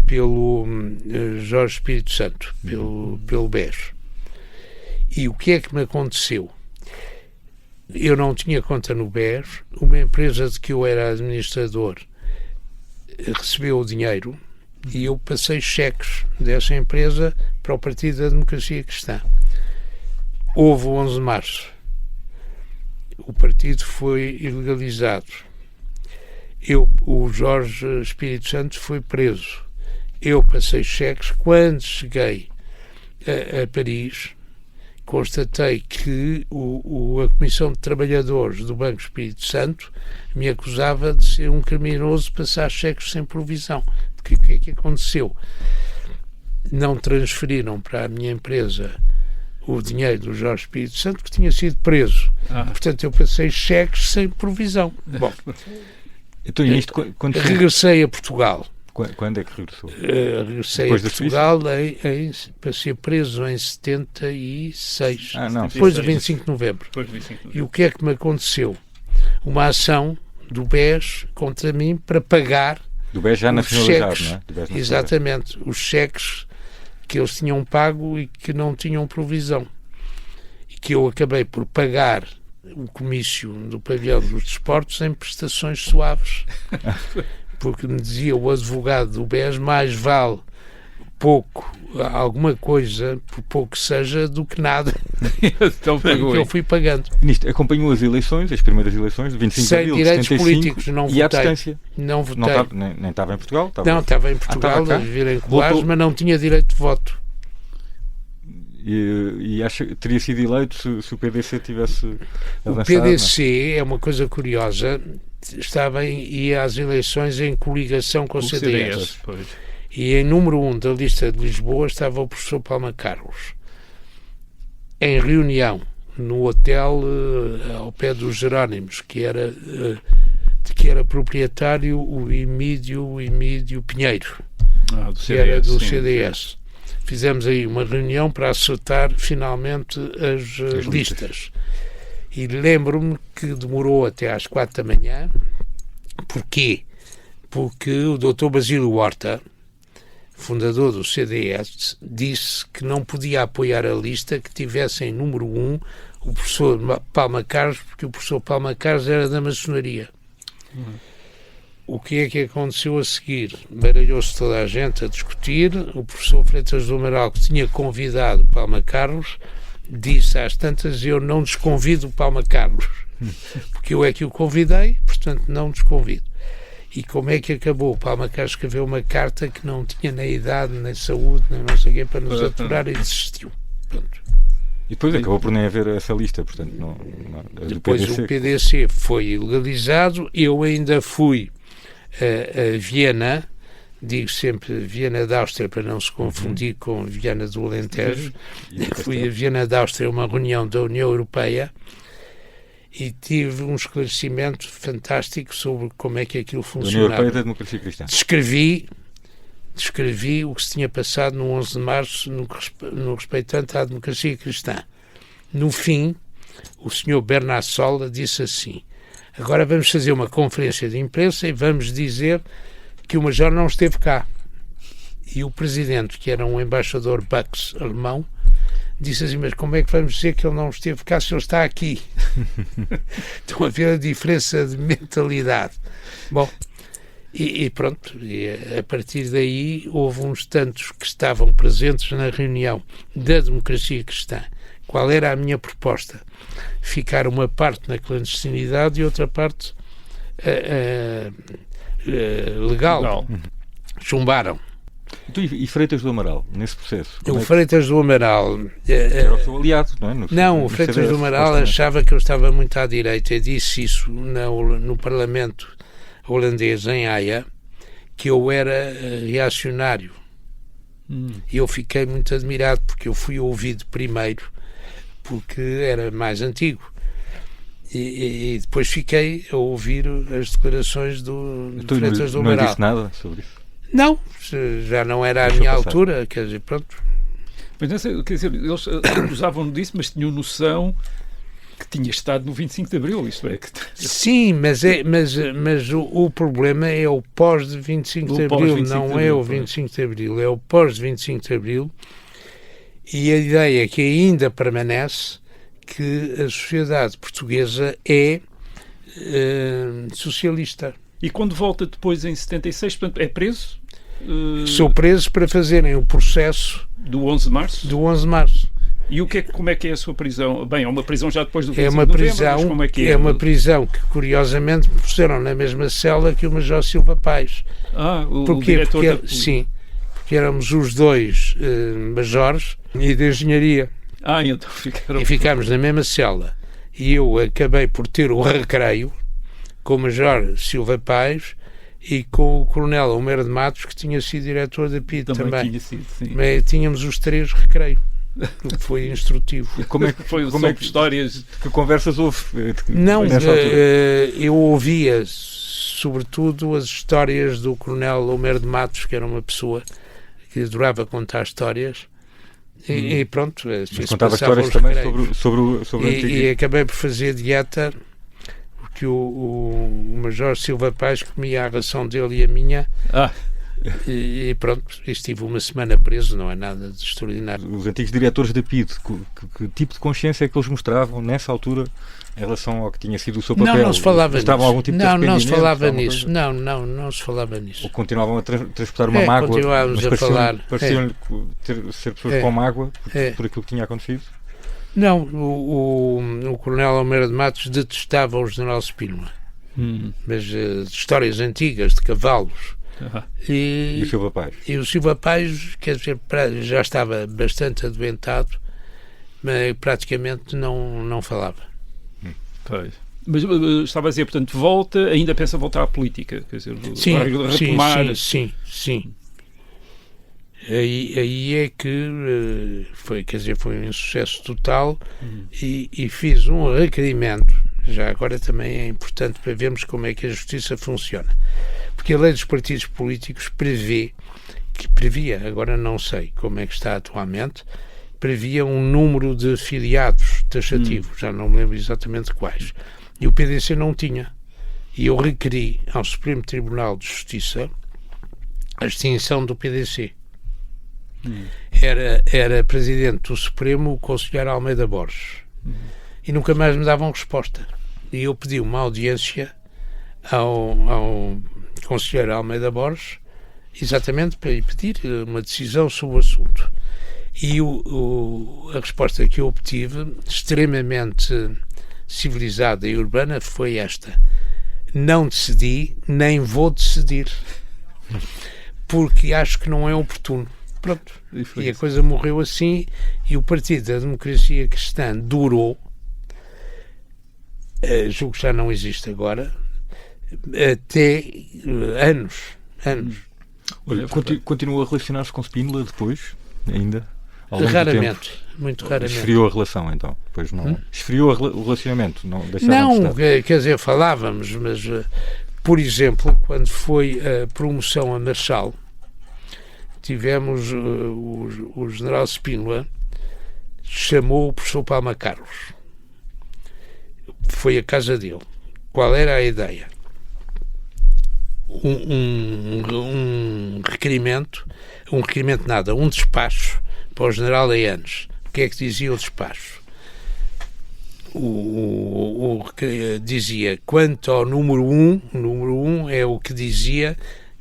pelo Jorge Espírito Santo, pelo BES. E o que é que me aconteceu? Eu não tinha conta no BES, uma empresa de que eu era administrador recebeu o dinheiro e eu passei cheques dessa empresa para o Partido da Democracia Cristã. Houve o 11 de março. O partido foi ilegalizado. O Jorge Espírito Santo foi preso. Eu passei cheques. Quando cheguei a Paris, constatei que a Comissão de Trabalhadores do Banco Espírito Santo me acusava de ser um criminoso de passar cheques sem provisão. Porque o que é que aconteceu? Não transferiram para a minha empresa o dinheiro do Jorge Espírito Santo, que tinha sido preso. Portanto, eu passei cheques sem provisão. Bom, então, isto, quando regressei a Portugal. Quando é que regressou? Regressei a Portugal para ser preso em 76. Depois de 25 de novembro. E o que é que me aconteceu? Uma ação do BES contra mim para pagar do BES já nacionalizado, cheques, não é? Do BES exatamente, os cheques que eles tinham pago e que não tinham provisão. E que eu acabei por pagar o comício do Pavilhão dos Desportos em prestações suaves. Porque me dizia o advogado do BES, mais vale alguma coisa, por pouco que seja, do que nada. Então que eu fui pagando. Nisto, acompanhou as eleições, as primeiras eleições de 25 de abril de 75. Sem direitos políticos, não votei. E à distância? Não votei. Nem estava em Portugal? Estava em Portugal, a viver em Colares, mas não tinha direito de voto. E acha que teria sido eleito se o PDC tivesse avançado? O PDC é uma coisa curiosa, ia às eleições em coligação com o CDS. E em número 1 da lista de Lisboa estava o professor Palma Carlos. Em reunião no hotel ao pé dos Jerónimos, que era proprietário o Emídio Pinheiro, que era do CDS. Fizemos aí uma reunião para acertar finalmente as listas. E lembro-me que demorou até às 4 da manhã. Porquê? Porque o Dr. Basílio Horta, fundador do CDS, disse que não podia apoiar a lista que tivesse em número 1 o professor Palma Carlos, porque o professor Palma Carlos era da maçonaria. O que é que aconteceu a seguir? Baralhou-se toda a gente a discutir. O professor Freitas do Amaral, que tinha convidado o Palma Carlos, disse às tantas: eu não desconvido o Palma Carlos, porque eu é que o convidei, portanto não desconvido. E como é que acabou? O Palma Carlos escreveu uma carta que não tinha nem idade, nem saúde, nem não sei o quê, para nos aturar, e desistiu. Pronto. E depois acabou por nem haver essa lista, portanto depois o PDC foi ilegalizado. Eu ainda fui a Viena, digo sempre Viena da Áustria para não se confundir com Viana do Alentejo. Fui a Viena da Áustria, uma reunião da União Europeia, e tive um esclarecimento fantástico sobre como é que aquilo funcionava. União Europeia da Democracia Cristã. Descrevi o que se tinha passado no 11 de março no respeitante à democracia cristã. No fim, o senhor Bernard Sola disse assim: agora vamos fazer uma conferência de imprensa e vamos dizer que o Major não esteve cá. E o presidente, que era um embaixador Bucks alemão, disse assim: mas como é que vamos dizer que ele não esteve cá se ele está aqui? Estão a ver a diferença de mentalidade. Bom, e pronto, e a partir daí houve uns tantos que estavam presentes na reunião da democracia cristã Qual era a minha proposta? Ficar uma parte na clandestinidade e outra parte legal. Chumbaram. E Freitas do Amaral, nesse processo? O Freitas do Amaral... era o seu aliado, não é? Não, o Freitas do Amaral achava que eu estava muito à direita. Eu disse isso no Parlamento holandês, em Haia, que eu era reacionário. E eu fiquei muito admirado, porque eu fui ouvido primeiro, porque era mais antigo. E depois fiquei a ouvir as declarações do Freitas do Amaral. Não disse nada sobre isso? Não, já não era a minha altura, quer dizer, pronto. Mas quer dizer, eles acusavam disso, mas tinham noção que tinha estado no 25 de Abril, isto é. Sim, mas o problema é o pós de 25 de Abril, não é o 25 de Abril, é o pós de 25 de Abril, e a ideia que ainda permanece que a sociedade portuguesa é socialista. E quando volta depois em 76, portanto, é preso? Sou preso para fazerem o processo do 11 de março? Do 11 de março. E como é que é a sua prisão? Bem, é uma prisão já depois do 25 de novembro, mas como é que é? É uma prisão que, curiosamente, me puseram na mesma cela que o Major Silva Paes. O diretor Sim, porque éramos os dois majores e de engenharia. Então ficaram... E ficámos na mesma cela. E eu acabei por ter o recreio com o Major Silva Paes e com o Coronel Homero de Matos, que tinha sido diretor da PID também. Tinha sido, sim. Mas tínhamos os três recreio, o que foi instrutivo. E como é que histórias? Que conversas houve? Não, eu ouvia sobretudo as histórias do Coronel Homero de Matos, que era uma pessoa que adorava contar histórias. E pronto. Mas contava histórias também sobre e acabei por fazer dieta, porque o Major Silva Paes comia a ração dele e a minha. E pronto, estive uma semana preso, não é nada de extraordinário. Os antigos diretores da PID, que tipo de consciência é que eles mostravam nessa altura em relação ao que tinha sido o seu papel? Não se falava nisso. Algum tipo de não se falava nisso. Não se falava nisso. Ou continuavam a transportar uma mágoa? Continuávamos a falar. Pareciam ser pessoas com mágoa por aquilo que tinha acontecido? Não, o Coronel Homero de Matos detestava o General Spínola. Mas histórias antigas de cavalos. E o Silva Paes? E o Silva Paes, quer dizer, já estava bastante adoentado, mas praticamente não falava. Mas estava a dizer, portanto, ainda pensa voltar à política? Quer dizer, retomar... Sim. Aí é que foi um sucesso total e fiz um requerimento. Já agora também é importante para vermos como é que a justiça funciona. Porque a lei dos partidos políticos previa, agora não sei como é que está atualmente, previa um número de filiados taxativo, já não me lembro exatamente quais. E o PDC não tinha. E eu requeri ao Supremo Tribunal de Justiça a extinção do PDC. Era presidente do Supremo o conselheiro Almeida Borges. E nunca mais me davam resposta. E eu pedi uma audiência ao conselheiro Almeida Borges, exatamente para lhe pedir uma decisão sobre o assunto. E a resposta que eu obtive, extremamente civilizada e urbana, foi esta: não decidi, nem vou decidir, porque acho que não é oportuno. Pronto. E a coisa morreu assim, e o Partido da Democracia Cristã durou, julgo que já não existe agora, até anos. Olha, continua a relacionar-se com Spínola depois, ainda? Raramente, muito raramente. Esfriou a relação, então? Depois não... Esfriou o relacionamento? Não, quer dizer, falávamos, mas, por exemplo, quando foi a promoção a Marechal, tivemos o general Spínola, chamou o professor Palma Carlos. Foi à casa dele. Qual era a ideia? Um despacho para o general Eianes. O que é que dizia o despacho? Dizia, quanto ao número 1 é o que dizia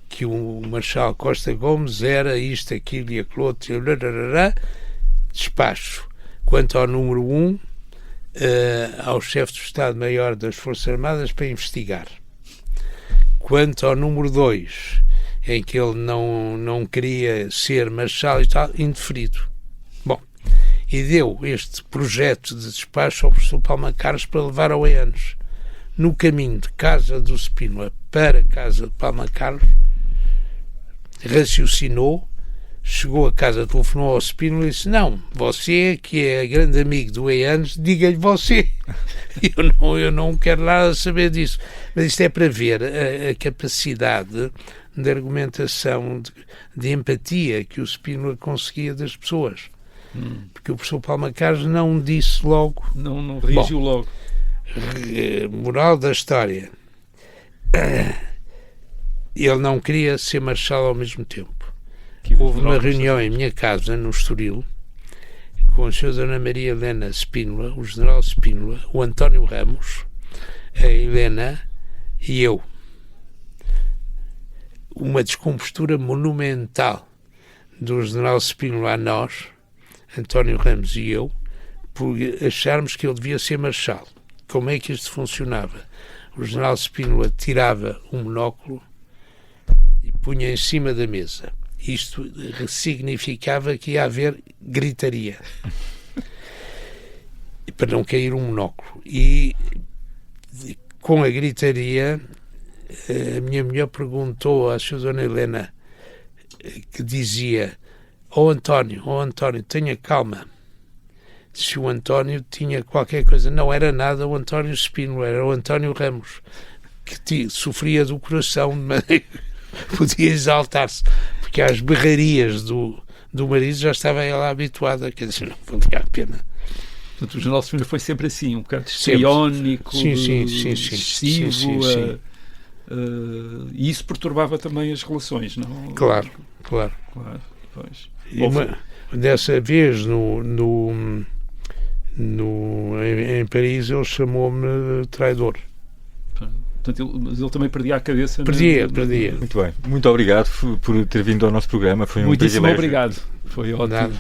que o Marechal Costa Gomes era isto, aquilo e aquilo outro, despacho. Quanto ao número 1, ao chefe do Estado-Maior das Forças Armadas para investigar. Quanto ao número 2, em que ele não queria ser marechal e tal, indeferido. Bom, e deu este projeto de despacho ao professor Palma Carlos para levar ao Eanes. No caminho de casa do Spínola para casa de Palma Carlos, raciocinou, chegou a casa, telefonou ao Spínola e disse: não, você que é grande amigo do Eanes, diga-lhe você. Eu não quero nada saber disso. Mas isto é para ver a capacidade de argumentação, de empatia que o Spínola conseguia das pessoas. Porque o professor Palma Carlos não disse logo. Não reagiu logo. Moral da história. Ele não queria ser marechal ao mesmo tempo. Houve uma reunião em minha casa, no Estoril, com a senhora Dona Maria Helena Spínola, o general Spínola, o António Ramos, a Helena e eu. Uma descompostura monumental do general Spínola a nós, António Ramos e eu, por acharmos que ele devia ser marechal. Como é que isto funcionava? O general Spínola tirava um monóculo e punha em cima da mesa. Isto significava que ia haver gritaria para não cair um monóculo. E com a gritaria, a minha mulher perguntou à sua Dona Helena, que dizia: António, tenha calma. Se o António tinha qualquer coisa, não era nada o António Spínola, era o António Ramos, que sofria do coração, mas podia exaltar-se, porque às berrarias do marido já estava ela habituada, quer dizer, não valia a pena. Portanto, o general Spínola foi sempre assim, um bocado histriónico, excessivo, e isso perturbava também as relações, não? Claro. Pois. Dessa vez, em Paris, ele chamou-me traidor. Portanto, mas ele também perdia a cabeça. Perdia. Muito bem. Muito obrigado por ter vindo ao nosso programa. Foi um Muitíssimo privilégio. obrigado. Foi ótimo. Nada.